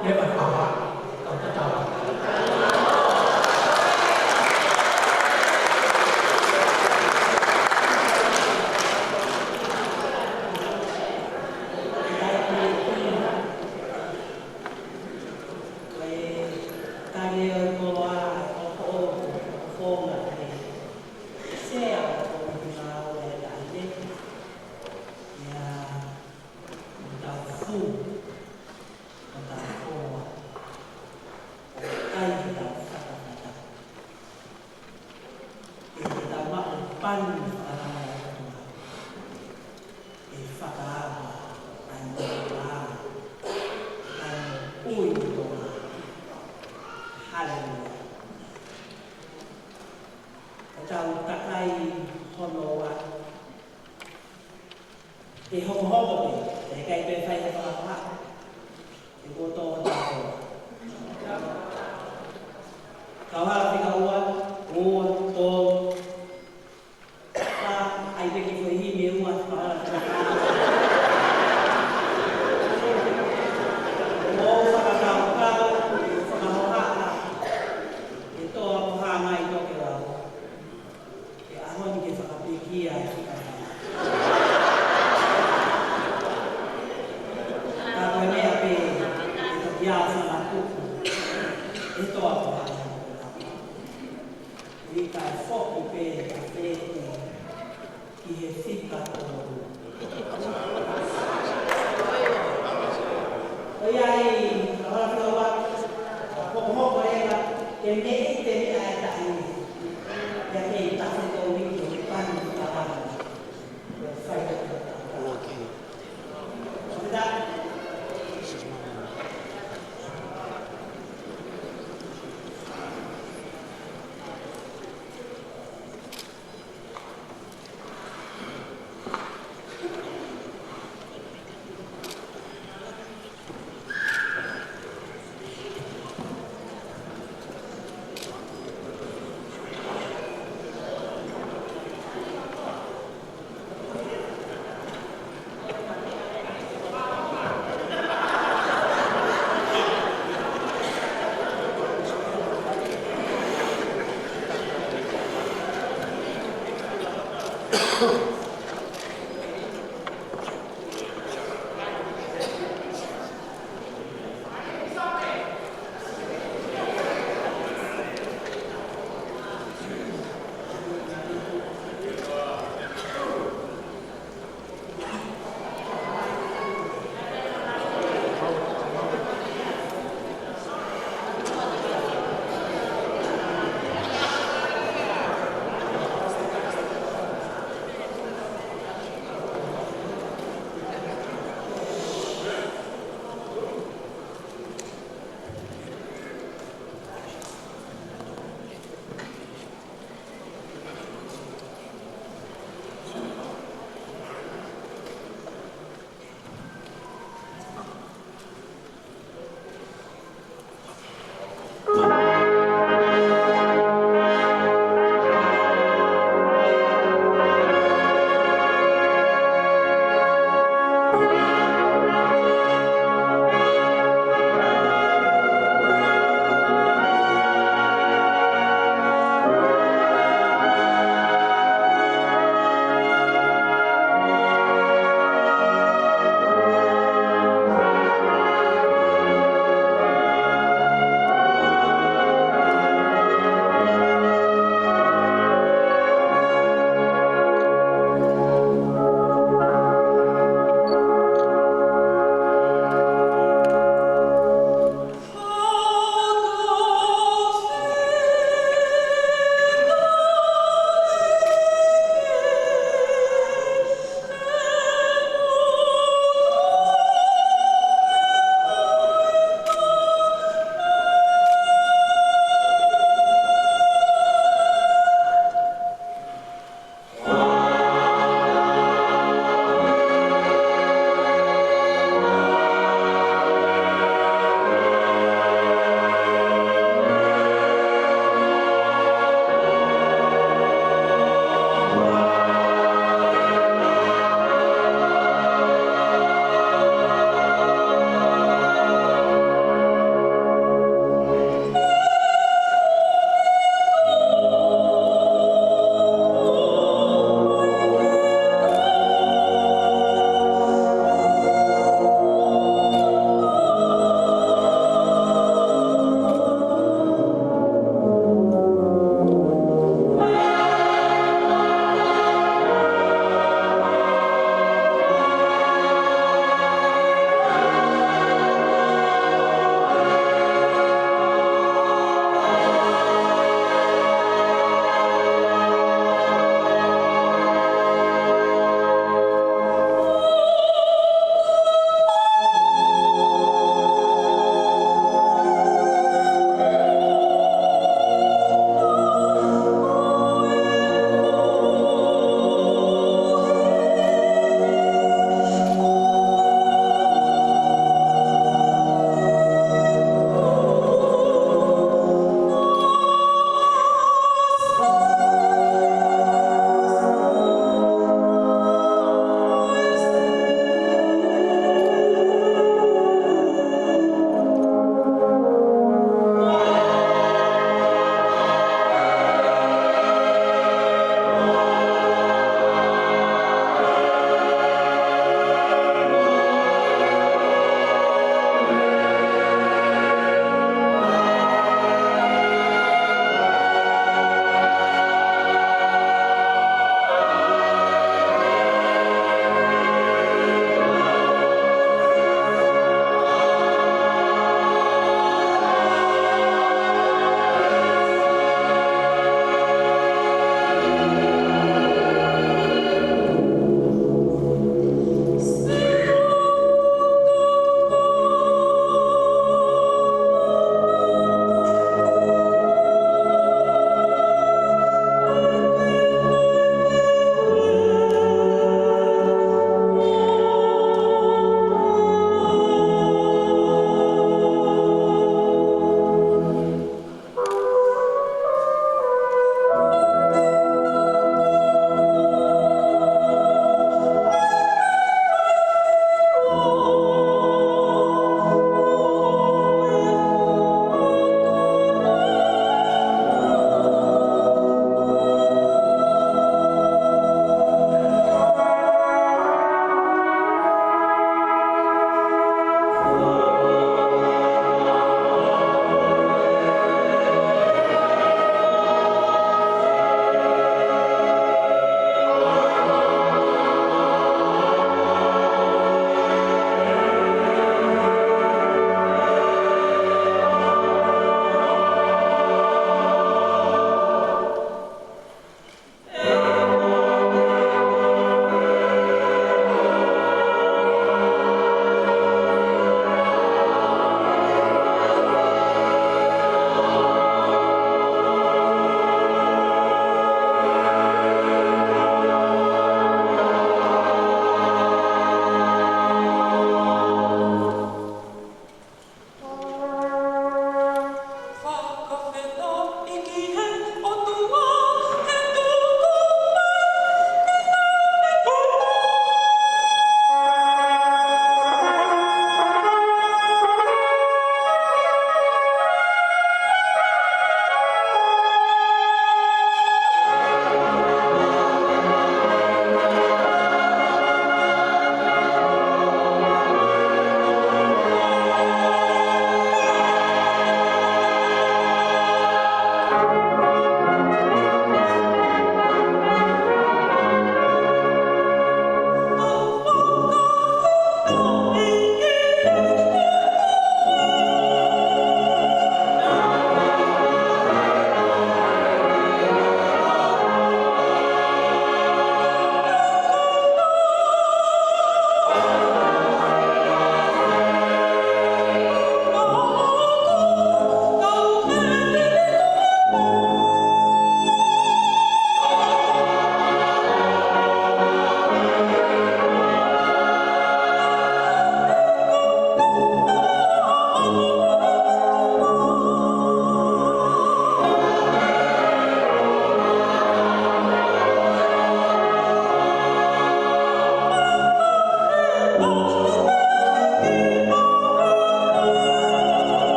lewa whawa, tau tatawa.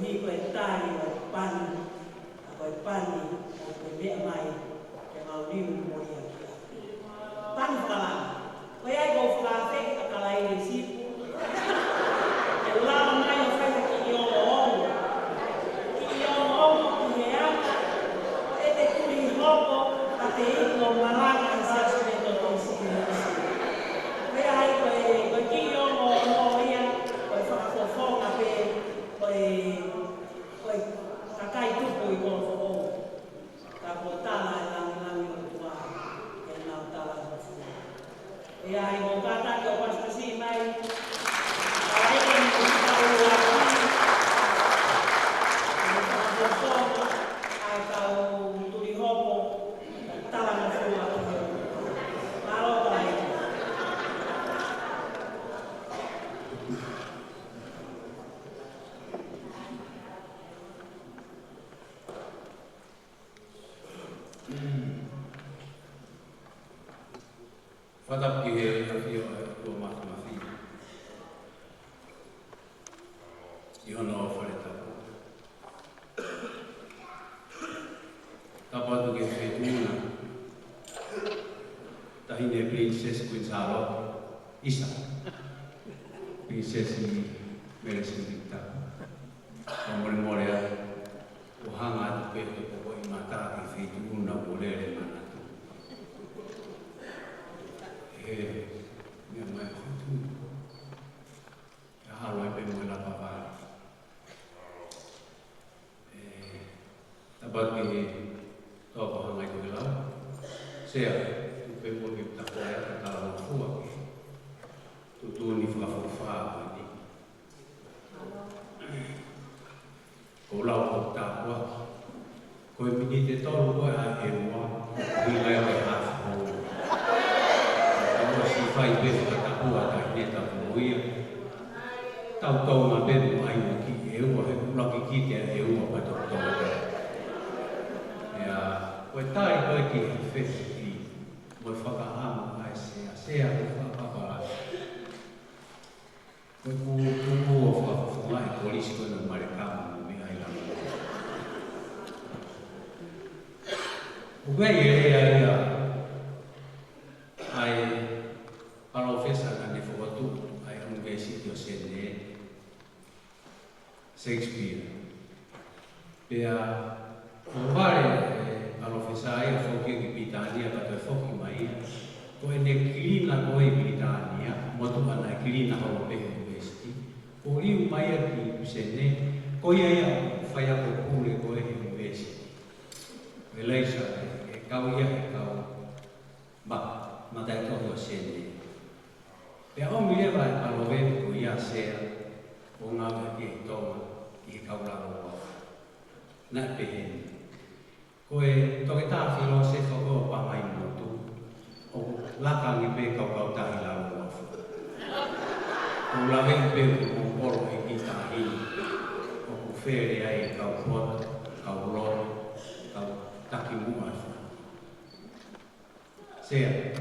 hi koe tāri o pani, a koe pani o koe mea mai, ke ngau niu mori a kia. Pani whakalanga. Koe ai kou whakawheke ka kalai re sipu. E lao mai o whaita ki i ongo ongo. Ki i ongo ongo ki he aka. E te kuri hoko a te iko maranga i sasumento tō siki nisi. Koe ai koe ki i ongo ongo ia, koe whakawhonga pe, koe kakai tupu i kono whakao. Ka ko tāna e langi o tua, e nau tāla o tua. E ai mo kātaki o pastasi mai, a aike ni ko tau o aki, e whakawhonga, ai tau turi hopo, tāla o tua o tua. Maro tai. Fatap ki he hawhio e kua matamawhi. I hono o whare tapu. Tapatu ki he whetuna. Tahine Princess Queen Charlotte. Isa. Princess i Meresinita. Kamore morea. O hanga atu peto poko i mata ki whetuna o lere mana. Mea mai whutu. Ka halo e pe moe la pawara. Tapat ki tōko hangai koe lau. Sea, upe moe ki takoa e ka tala mo fua ki. Tutu ni whakawhawha koe ni. Ko lau ko tāpua. Koe mini te tolu koe a e mua. Hilai o e hafu hou. Fai peso ka tapua ta neta puia. Tau tau ma bebu ai mo ki e ua he kula ki kite e ua pa tau tau te. Ea, koe tai koe ki he whetu ki moe whakaamu ai sea ko whakapapa. Koe kuku o whakawhunga e polisi koe no marekamu me ai lama. Uwei e rea ea ai Palofesa na ne whakatu ai University o Sydney, Shakespeare. Pea, o whare palofesa ai a whokia ki Britania, ka toi whoki mai. Ko e ne kilina koe Britania, motu ana e kilina hau pe University. Ko riu mai a ki Sydney, ko ia ia whai ako kure koe University. Ko e leisa e kau ia e kau matai tohi o Sydney. Pea o mi lewa e palovetu ko ia sea o ngā ki e tonga ki e kauraro wau. Nā peheni. Ko e toke tāwhiro se whako o pamai motu o lakangi pe kaukau tahi lau wau. O lawe pe o poro e ki tahini. O ku where ai e kau puata, kau loro, kau taki mua. Sea,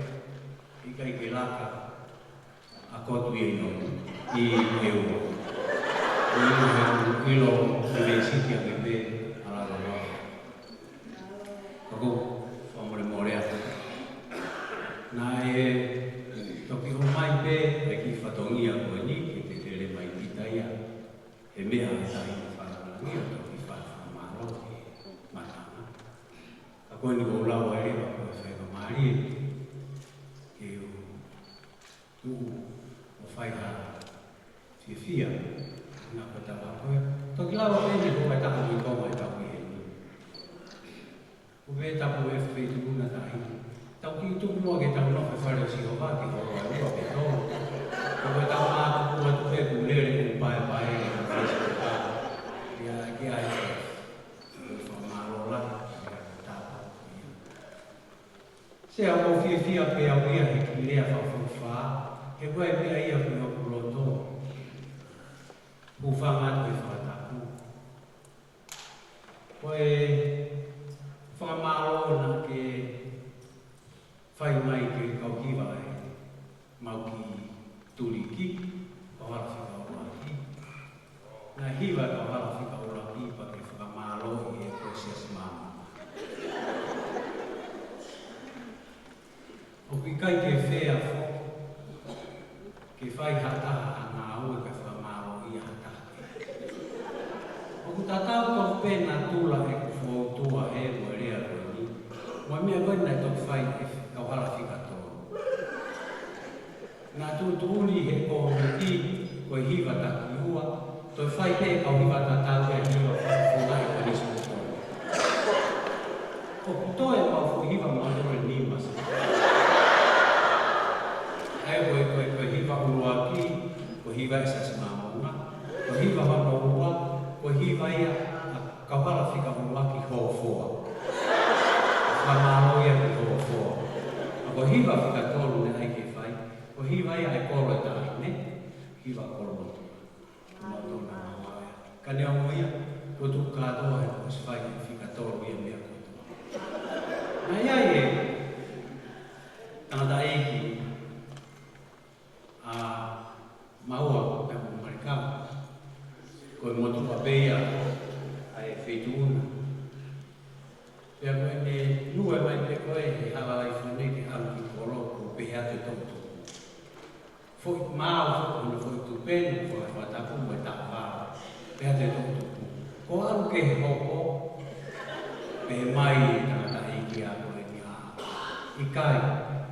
ika i ke laka a kotu i no i eu. O ilo university a ke pe ala roa. Kako whamore morea. Nā e toki ho mai pe e ki whatongia koe ni ki te tere mai pitaia. He mea e tahi na whakarangia toki whakamaro ki matanga. Ka koe ni o lau e rewa koe whakamari ke o whaiha whiwhia nā kota wakoe. Toki lawa pēne ko kai tapu i konga e tapu i heni. Ko pē tapu e whaitu kuna tahi. Tau ki tuku mua ke tau nofe whare o siho waki ko roa ua pe tō. Ko kai tau mā tuku atu e ku lere ku pae pae e ku Facebook ka. Ki ai e whamarola e a tāpa. Se a mo whiwhia pe au ia he ki lea whawhawha. He koe mea ia kui hoku roto. Uwhanga atu e whakatapu. Koe whakamaro na ke whai mai ke kaukiwa e mau ki turiki, kawhara whika o waki. Nā hiwa kawhara whika o kai ke fea fo. Ke fai hata a ngā ue ke whamaro i hata. O ku tatau tō pēna tūla e ku whautua e mua rea koe ni. Mua mea koe nei tō whai e kauhala whika tōru. Nā tūtūni he kōmi ki koe hiwa taki hua, tō whai pē kau hiwa tatau e hiwa whungai panisu tōru. O ku tō e mau whuhiwa maure ni masa. Ai koe hiwa urua ki, koe hiwa e sasi maunga, koe hiwa wano ua, koe hiwa ia kauhala whika urua ki hōwhoa. Whamaro ia ki hōwhoa. Koe hiwa whika tōru ne ai ke whai, koe hiwa ia e koro e tāi ne, hiwa koro motu. Mautona maua. Ka nea moia, koe tu kātoa e koe whai e whika tōru ia mea kotoa. Nā iai e, tangata eiki, maua pe mo marikau. Koe motu a beia ai whetūna. Pea koe ne lua mai pe koe he hawa ai whanei te haru ki koro ko pehea te tautu. Foi māu whakuna foi tu pēnu foi whatapu mai tāwhāra. Pehea te tautu. Ko aru ke he hoko pe mai tangata eiki a koe ni a. I kai,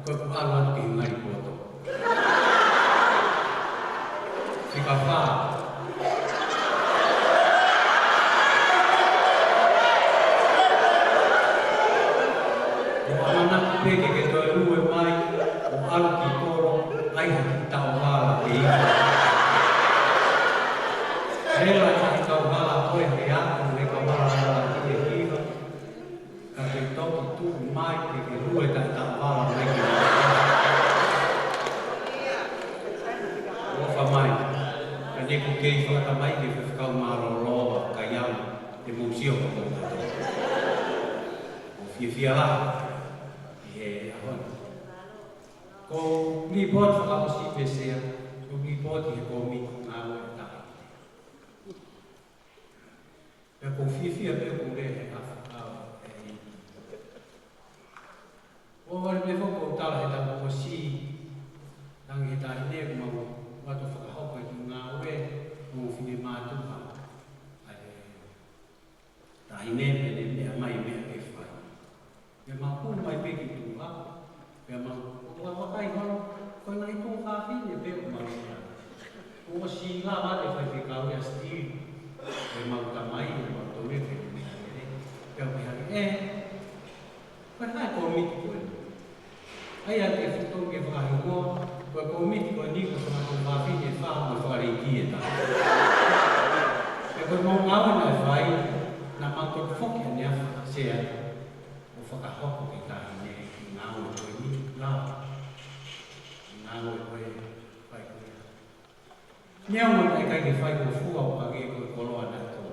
koe ku aru atu ke ngari koto. Whika whā. O amanaku peke ke toi lue mai, o aru ki koro, ai haki tau whala te ika. Rela i haki tau whala koe he aku, me ka whala ki te hiva. Ka te toki tū mai ke lue tai tau whala mai ki te mai. Ka neku kei whakata mai ke whiwhakau maro roa ka iau te mūsio ka tō katoa. O whiawhia la, i he ahona. Ko ni pot whakao si pesea, ko ni pot i he kōmi ngā ue tahi. Pea ko whiawhia peo kore he awhakao e i. O wari me whoko tala he tau ko si, tangi he tahi ne kumau, wato whakahopa i ngā ue, o whine mātuha. Tahi ne pene mea mai mea ke whai. Pea māpūna mai peki tūha, pea māpūna wakai hono, koe nai tō whāwhine peo māpūna. O si ngā wate whai whikau ea stiri, pea māuta mai, māuta me peki mea ere. Pea pehari koe hai kō miti koe. Ai a te whutou ke whakahingoa, koe kō miti koe niko whana kō whāwhine whā mo whakariki e tā. Pea koe mō ngāwe nai whai, nā mātou whoki ane a whakasea, o whakahoko ki tāhi ne, ki ngāwe koe ni rā. Ngāwe koe whai koe. Nea mo nei kai ke whai ko fua o kage koe koloa nai tō.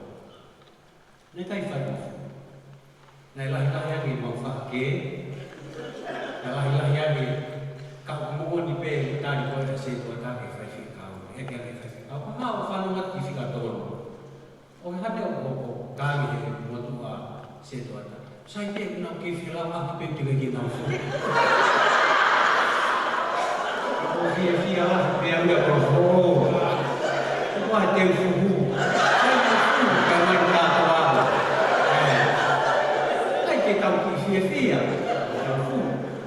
Nei kai whai ko fua. Nei lahi angi mau whakake, nei lahi angi kau mua ni pē ni tāni koe a se tua tā ke whai whikau. Eke ake whai whikau. Pa hao whanau atu ki whikatono. O he hate o koko, kāngi he motu a se tua tā. Sai te kuna ke whila aki pēptika ki nau fu. O whia la, mea mea koro hō. O kua he teu fuhu. Sai te fu, kai mai tātou ala. Ai ke tau ki whia. Tau fu,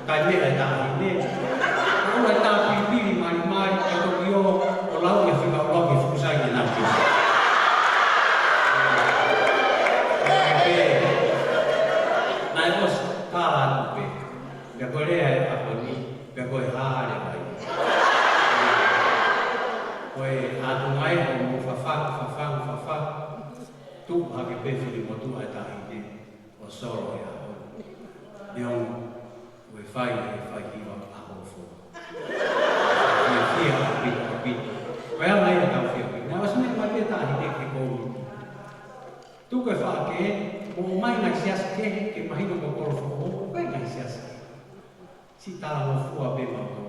kai mea e tāhi ne. O e tā pipiri mari, e toki o lau e whikau loki fusai ki nau ki. Nai os tāla nupe, pia koe rea e aponi, pia koe hāre mai. Koe ātungai o mō whawhang, tū hake pewhiri mo tū ai tahi ne, o soro e aponi. Neong, koe whai hiwa aho fō. Whia apiti. Koe au nei e tau whia. Nā wasme mai pia tahi ne ke kōmi. Tū koe whake, o mai ngai siasa ke mahino ko koro fo koe ngai siasa. Si tāla mo fua pe mauto.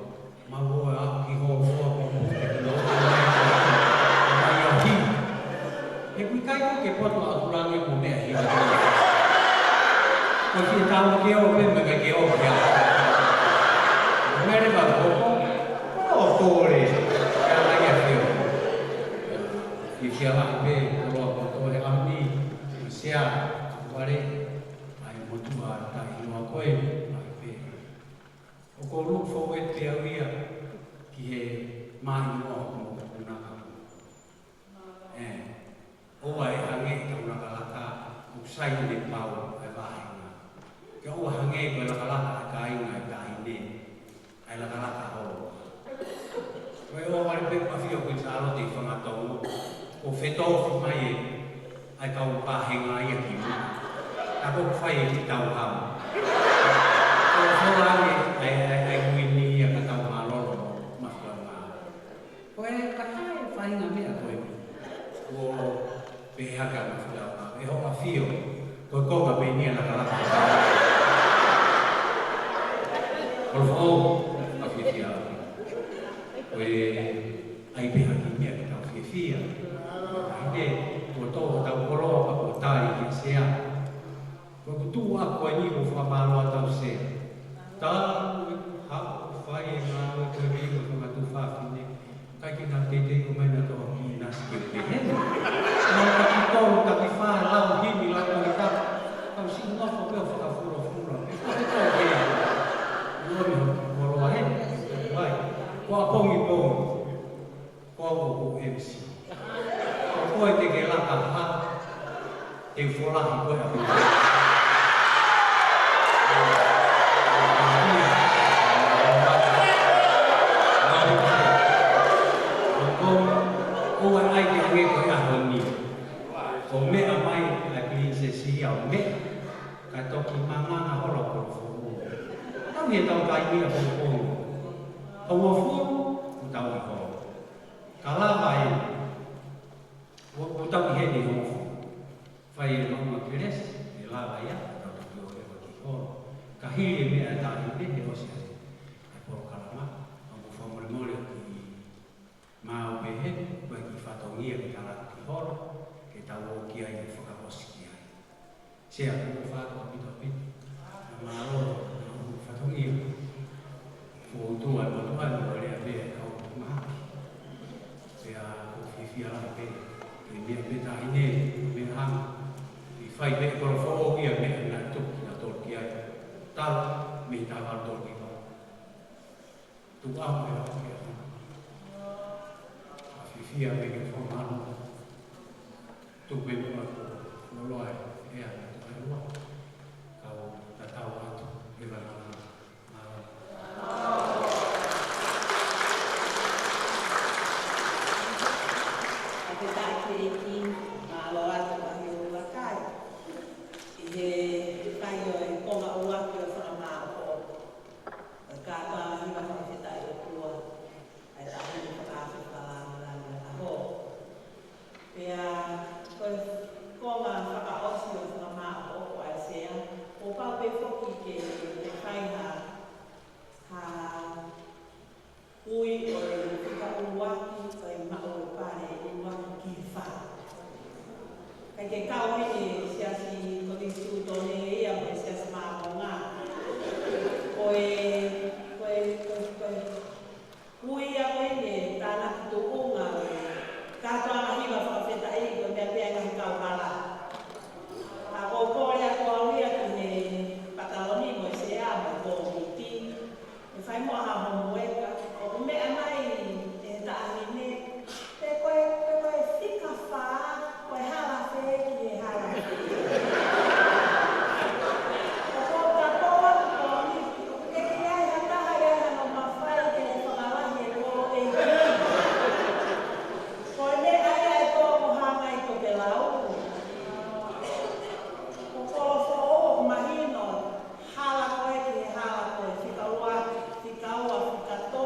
Maua a ki ho fua pe mo te kino. Mai o hi. E kui kai ko ke poto a turangi mo mea hi. Ko ki tāla ke o pe me ke o ke a. ki tau hau. Ko ai wini ia ka tau malolo masua ma. Ko e kakai whainga mea koe mi. Ko pehaka masua ma. E hoa fio. Ko konga penia na kalaka. Ko fo a fia. Ko ai pehaki mea ka tau fia. Ai ko tō tau koroa pa ko tai ki sea. Ko tu a ko ni ko whamalo tau sea. Tā ha whai e ngā o te ringo ko matu whawhine. Kai ki nā te ko mai na toa ki nā skiu te hene. Nā ka ki tōru ka ki whae lau himi lako i tā. Kau si ngofo peo whakafuro fura. E kate tō kea. Ngori moroa hene. Vai. Ko a pongi pongi. Ko a ko MC. Ko e te ke laka ha. Te wholahi koe a pūta. Ko mea mai a princesi au mea, ka toki mamanga horo ko fumu. Tau he tau kai mea ko fumu. Hau a fumu, ku tau i horo. Ka lava e, ku tau i hene hau fumu. Whai e mauma keresi, e lava ia, ka tau ki hore ko ki horo. Ka hiri mea e tahi nene o sia se. E poro kalama, au whamore mole ki maa upe he, koe ki whatongia ki kalaka ki horo. Tau o ki ai e whakahosi ki ai. Sea kua whātua pito pito. Na māroro, na unu whatongi. Fōtua e motu anu o rea pēr kau mahaki. Sea o whiwhia lai pēr. Ke mea pētā ine, mea hanga. I whai pēr kora whao kia mea nā tuki na tōr ki ai. Tau, me tā wār tōr ki kau. Tu au e au kia hanga. A whiwhia me ke whamanu. Tu bem para o loa e a tu loa kau tatau atu e vai na a te tai te ki a loa atu a hi o la kai I he kai o e konga o atu e whana maa o ka kātua a hiwa kama te tai o kua ai ta hi o whakaafi whalanga a ho pea Koma whakaosi o whaka maa o ai sea, o pau pe whoki ke whai ha ui o e whika uwaki o e mao o pare e uwaki ki wha. Kai ke kau hene sea si koni tūtone ia mo e sea si maa o ngā. Koe ui a koe ne tāna ki tō unga o e kātua mahiwa whakawheta e koe mea pēa ngahi kau hala. A ko kore a ko auia ki ne pataloni mo e se a mo ko muti. E whai mo aha homo eka. O mea mai e taani ne. Te koe whika wha, koe hala whe ki e hala whe. O ko katoa ko ni, e ki ai hataha e aha no mawhai ke ne whakalahi e ko e ki. Koe me ai ai tō ko hanga I ko te lau. Ko kolo o mahino, hala koe ki he hala koe, whika ua, whika ua, whika tō.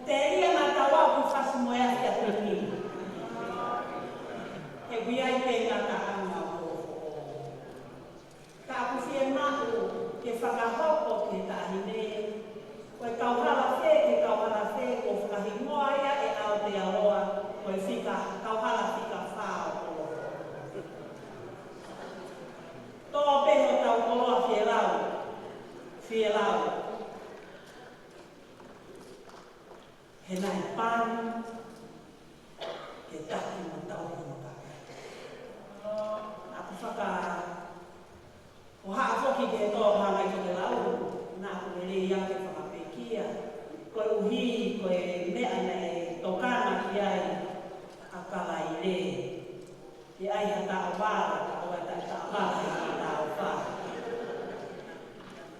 Te ria ngā tawa o ki whasi moe ahi a tuki. He hui ai te ngā ka anga o. Ka akuwhi e mahu, ke whakahoko ke tahi ne. Koe kauhala whe, ke kauhala whe, ko whakahingoa ia e ao te aroa. Koe whika, kauhala whika whao o. Tō peho tau koloa whielau. Whielau. He nai pānu. Ke taki mo tau hino kaka. Aku whaka... O haa whoki ke tō hanga I te lau. Nā aku me rei ake whakapekia. Koe uhi, koe mea nei, tokana ki ai. Akala I re. I ai hata o wāra, ka o ai ta wāra I hata o wāra.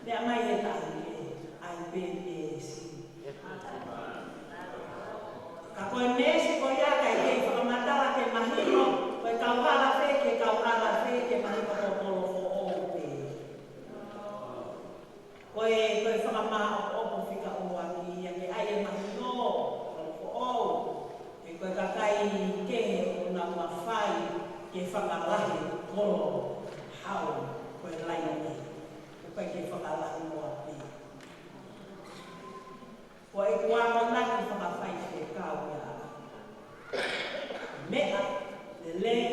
Mea mai he tahi e, ai bebe e si. Ka koe mesi koe ia kai kei whakamatara ke mahino, koe kauhala whe ke kauhala whe ke mahino ko kolo fo o pe. Koe whakamaha o whika ua ki ia ke aia mahi no, o au. E koe kakai kehe o nga mawhai ke whakalahi koro hau koe lai ne. Koe ke whakalahi moa pi. Koe kua mo naki whakawhai ke kau ia. Mea, le lei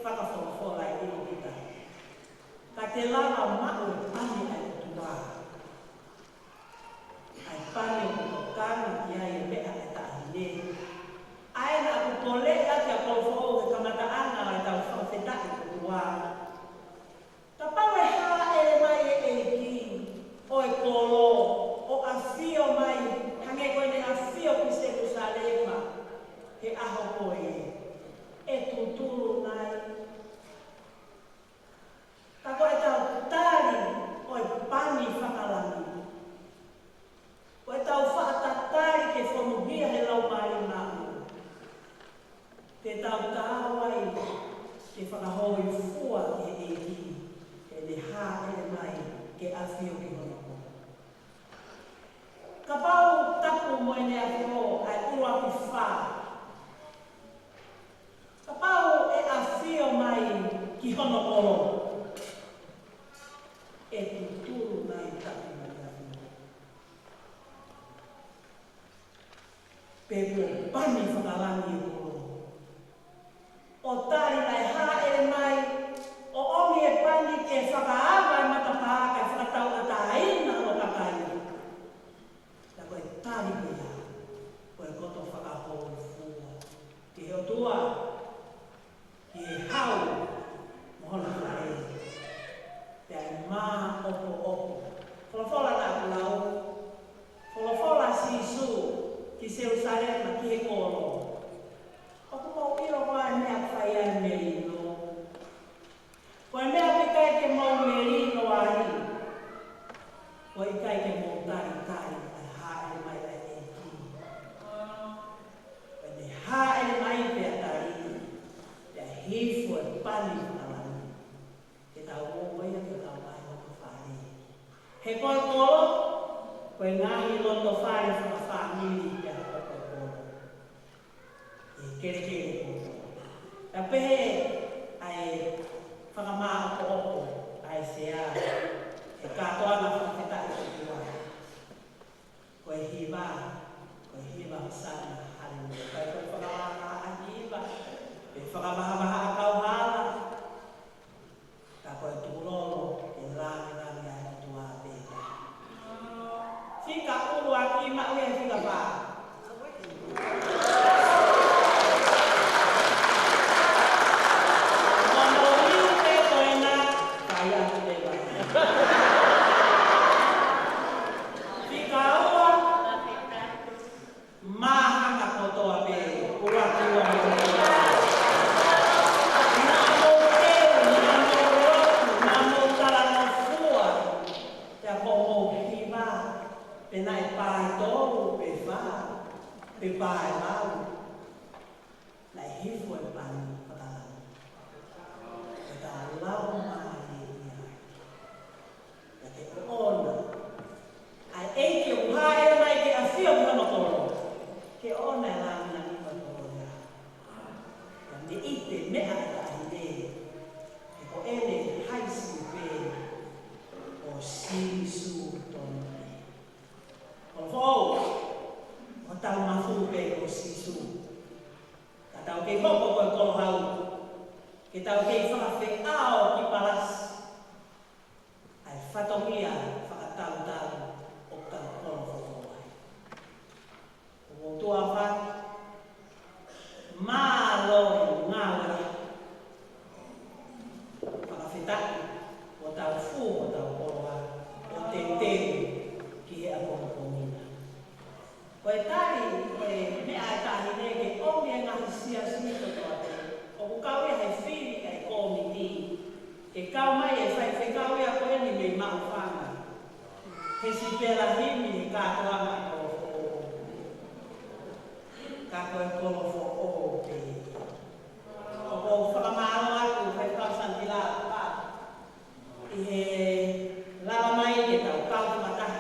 whakawhawhawha i ino kita. Ka te lava mau ani ai o tua. Ai pane o tokana ki ai e mea e tahine. Ai na aku pole a ki a kolofo e kamata ana ai tau whawhetaki o tua. Ka pau e hala ere mai e ki o e kolo o a fio mai hange koe ne a fio ki se kusalema he aho koe e tuturu nai. Ka koe tau tari o e pani whakalani. Koe tau whaatatari ke whamuhia he lau mai nāu. Te tau tāwai ke whakahoi fua ke e ki, ke ne hā ere mai ke awhio ki honoko. Ka pau tapu mo e ne awhio ai ua ki whā. Ka pau e awhio mai ki honoko. E tuturu nai tapu mai awhio. Pepo pani whakalani e koro. O tari nai hā ere mai, o omi e pani ke whakaawa e matapāka e whakatau a tāina o kakai. Ta koe tari mea, koe koto whakahou fua. Ki heo tua, ki he hau, mohona whae. Te ai mā opo opo. Wholawhola nā kulau, wholawhola sisu, ki Jerusalem ki he koro. Oku mau iro koe mea whai ai merino. Koe mea pikai ke mau merino ahi. Koe ikai ke mau tari tari ai haere mai ai e ki. Koe ne haere mai pia tari. Te hifu e pani whakalani. Ke tau oia ke tau mai hoka whare. He koe koro, koe ngahi loto whare whakawhamiri te hoko koro. Kere kere koro. Ta pehe ai whakamaa ko opo ai sea e katoa na whakawheta i kua. Koe hiwa sana harimu. Koe koe whakamaha a hiwa. E whakamaha a kauhala. Ka koe tūrolo e rāngi ai tua pēta. Whika uru a ki mau e whika pā. Lava mai ke tau kau matahi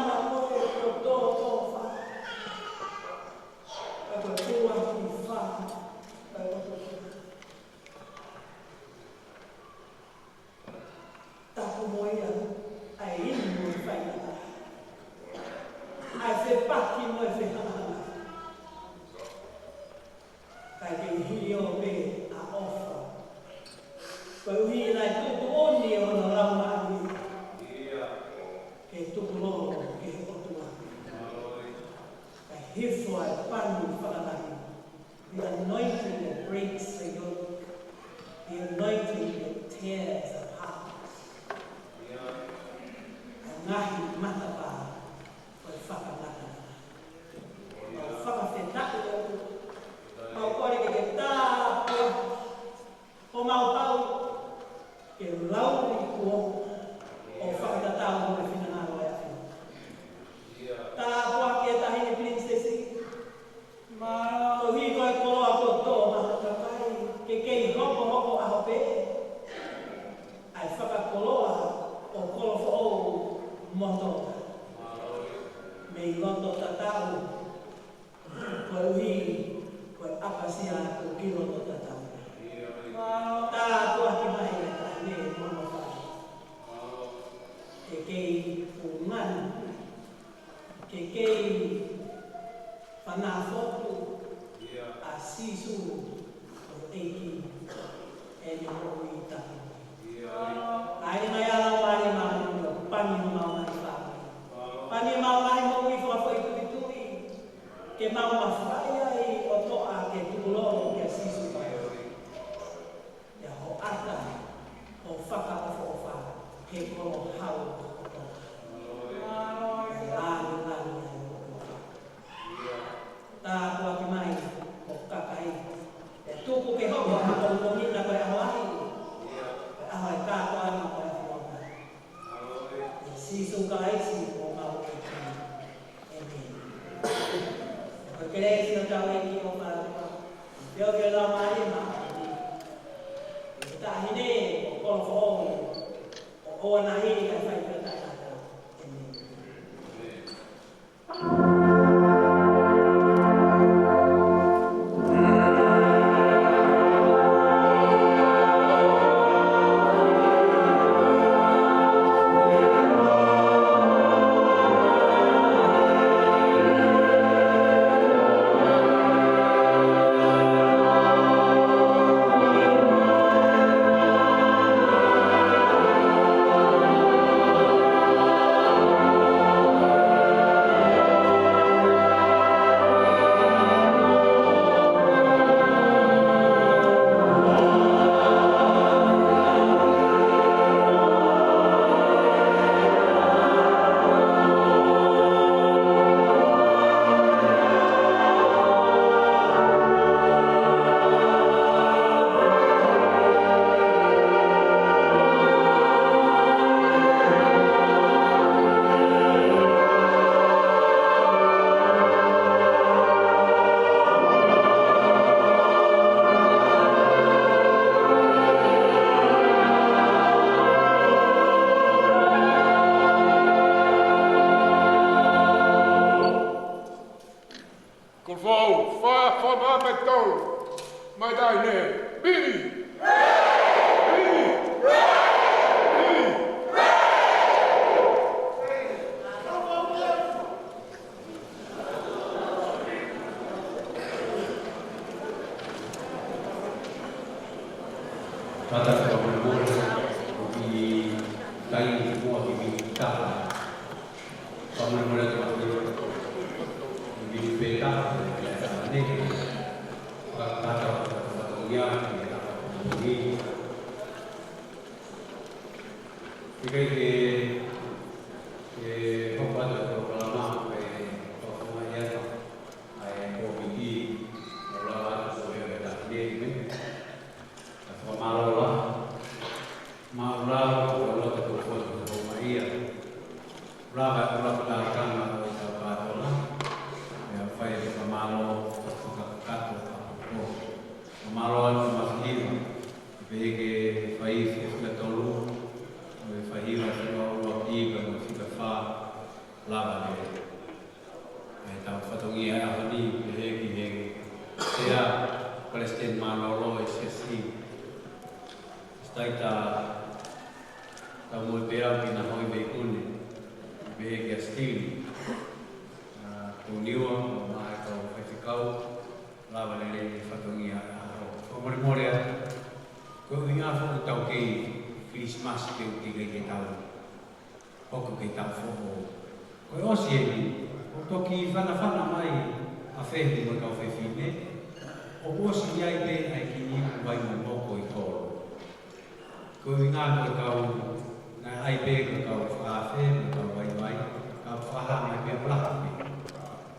lama o tō wha. E koe tua ki wha. Tapu moia, ai inu mo whainata. Ai se paki mo e whenana. Kai ke hiri o me a ofa. Koe uhi nai tuku oni o na rauna ani. Ke tuku loro ke he otua. Kai hifo ai panu whakanani. The anointing that breaks the yoke. The anointing that tears apart. Ngahi matapa koe whakanaka. Mau whakawhetaki o mau kore ke tāpua. O mau pau ke lauri kua o whakatatau mo e whinangaro e awhi. Tāpua ke tahini princesi. Ko hi koe koroa ko tō mahatakai. Ke kei hoko hoko aho pe. Ai whakakoroa o kolofo o moto. Mei loto tatau. Koe uhi, koe apasia ko kilo to tatau. Tā tua ki mai e tahine mono whai. Ke kei ungan. Ke kei whanafotu. A sisu o eiki. E ni hoi tapu. Ai mai ala wari mai no pani no mau mai fa. Pani mau mai mo i fo fo i tui. Ke mau ma fai ai o to a ke tulo ke sisu pai. Ya ho ata o faka o fo fa ke ko hau o to. La ta ko ki mai o kakai. E tuku ke ho ma ko ni na ko ai. Ahoi kātoa ma koe whonga. Sisu ka eisi o mau e kini. E me. Koe kereisi o tau e ki o whātua. Pio ke la mai ma ati. E tahine o kolofo o. O oa na hini kai whai pia tai ata. E me. La lava e tau whatongi ai ahoni he ki he tea Palestine Manolo e Sesi stai tau mo pera ki na hoi me kune me ki a stili uniwa mai tau whaitikau lava lele whatongi ai aho whamore ko inga whu tau kei Christmas ke uti kei tau Oko kei tau whoho. Koe osi e ni, o toki whana mai a whehi mo kau whewhine, o osi iai pe ai ki ni wai mo moko i toro. Koe ngā koe kau, nā ai pe koe kau whawhe, mo kau wai, kau whaha mai pe plaha pe.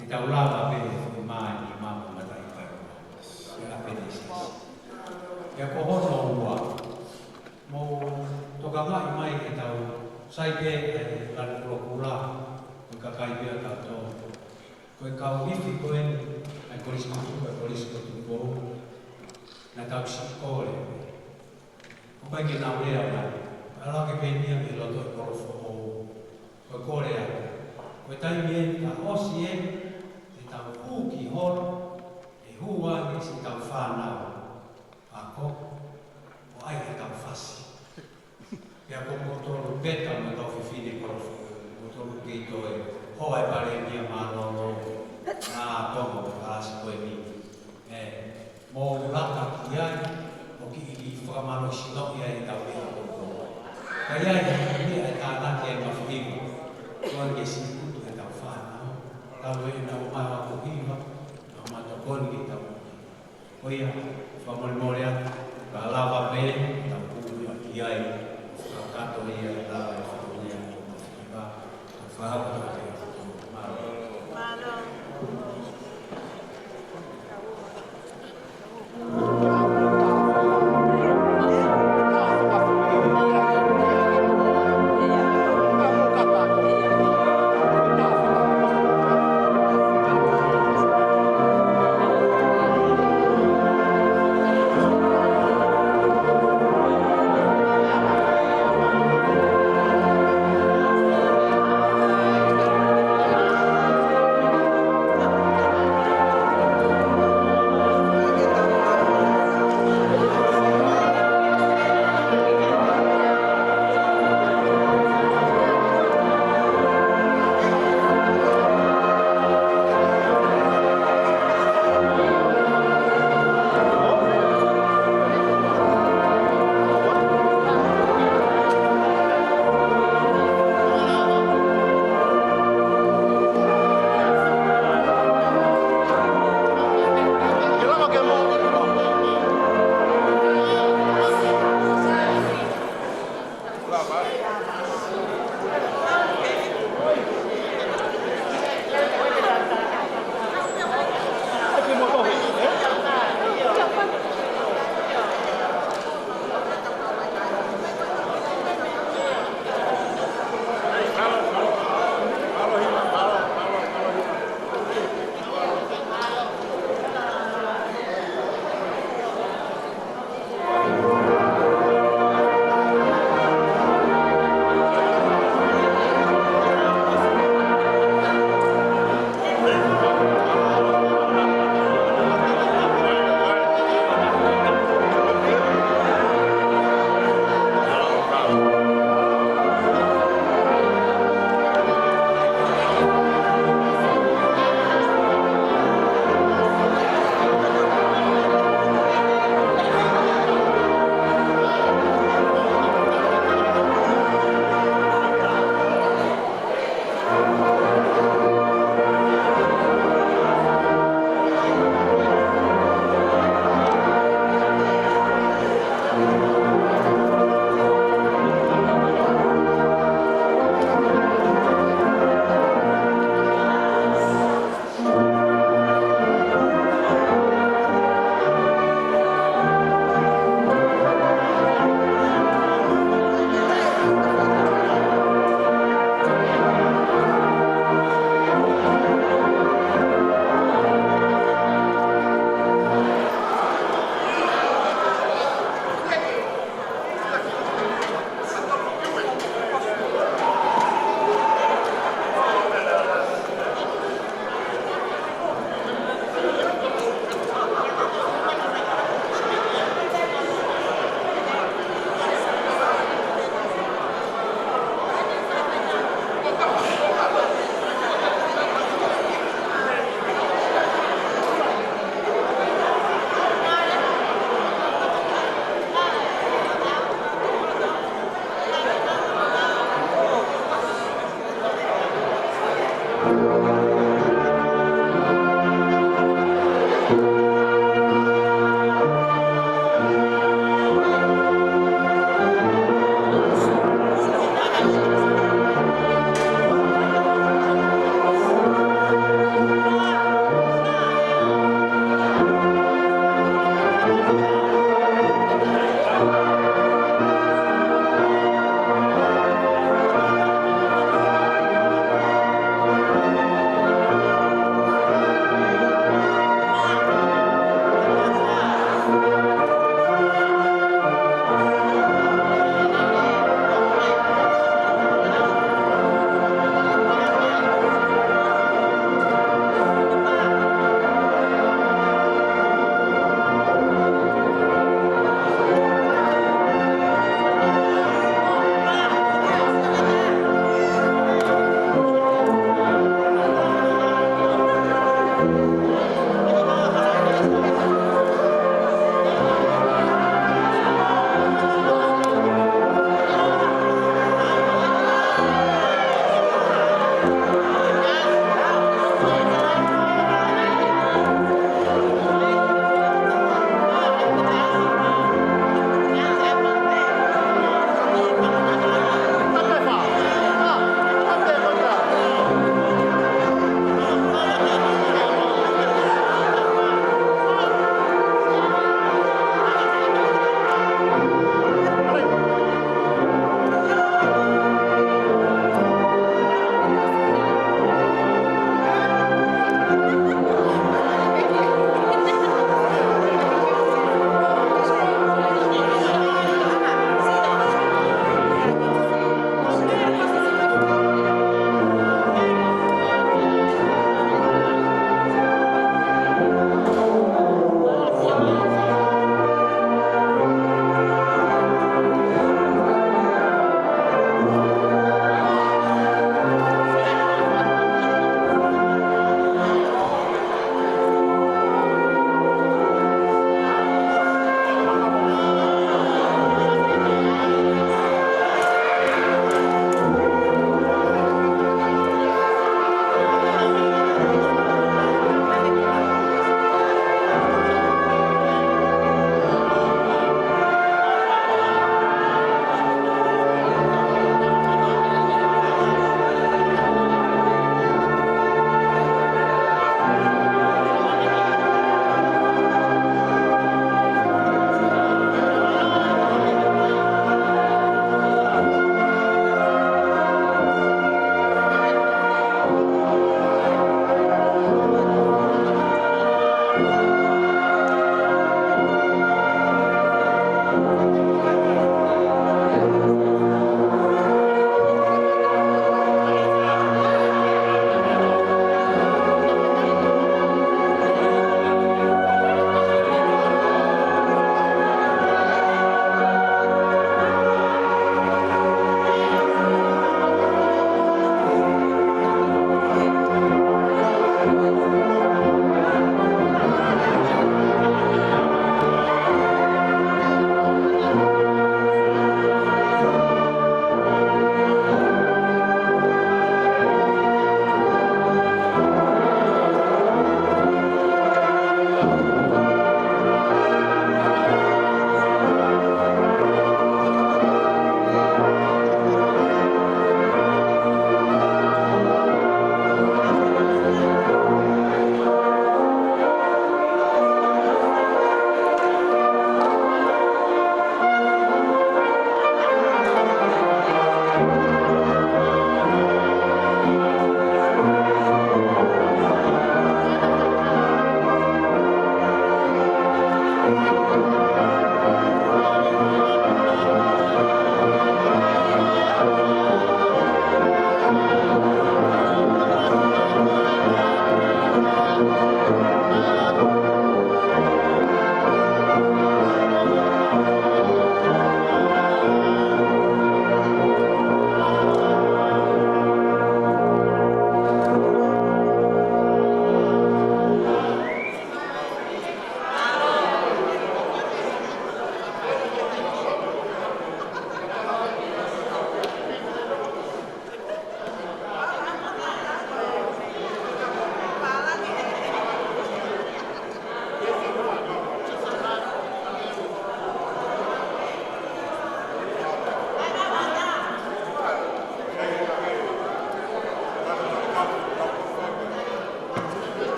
Ni tau lawa pe e mai ni mama matai pai. Ia ape nesis. Ia ko hono ua, mo toka mai mai ke tau sai pe e lan kula ko kakai pe ta to ko ka wifi ko en ai korisco tu na ta psicole ko pa ke na ore ana ala ke pe ni mi lo to ko ko korea ko tai mi ta osi e ta u ki hor e hua ni si ta fa na ako o ai ta fasi ia ko motor beta ma tau fine ko motor ke to e ho ai pare mia mano na tomo as ko mi mo lata ia o ki fa mano sino ia e tau e ia ni e ta ta ke ma fine ko ke si tu e tau fa na tau e na ma ko hiva ma to ko ni tau o ia fa mo ia ka lava pe tau ku ia Kato ia la e whakonia o mawhiwa, a whahapa te maro. Mano. Thank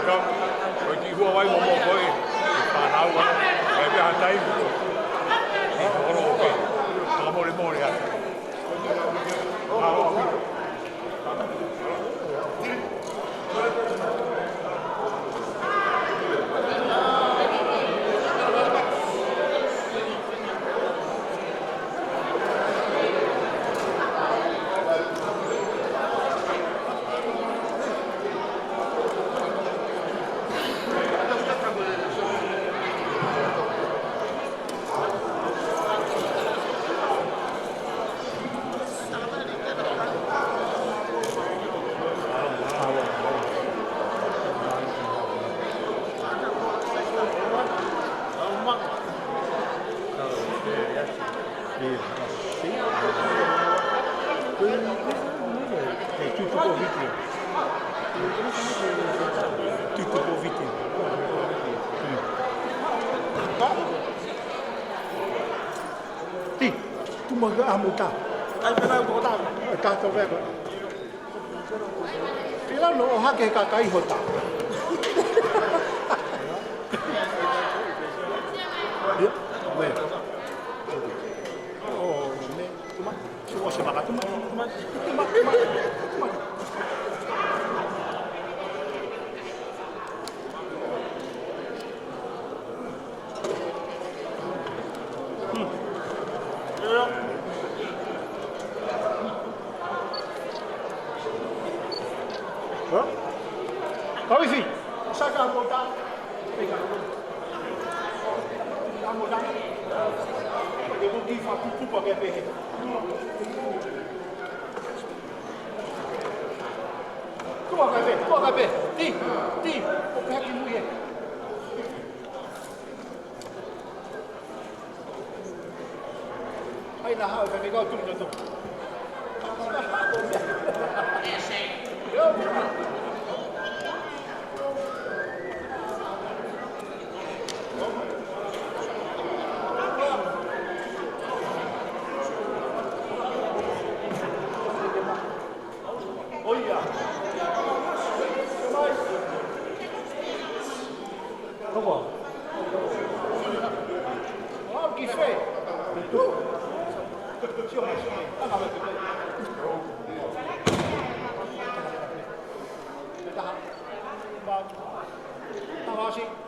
Koe ki hua wai momo koe. Whanau wana. Koe pia hatai. Horo oke. Kaka mori mori ata. Amuta. Ai pera ko ta. Ta to ve. Pila no ha ke ka kai hota. Ve. Oh, me. Tuma. Suo se va tuma. Kau isi, saya anggota. Anggota. Dia pergi fakuku pakai pehe. Tua kape. Ti, oke haki mu ye. Ai na hau kape kau tu. Tá bom,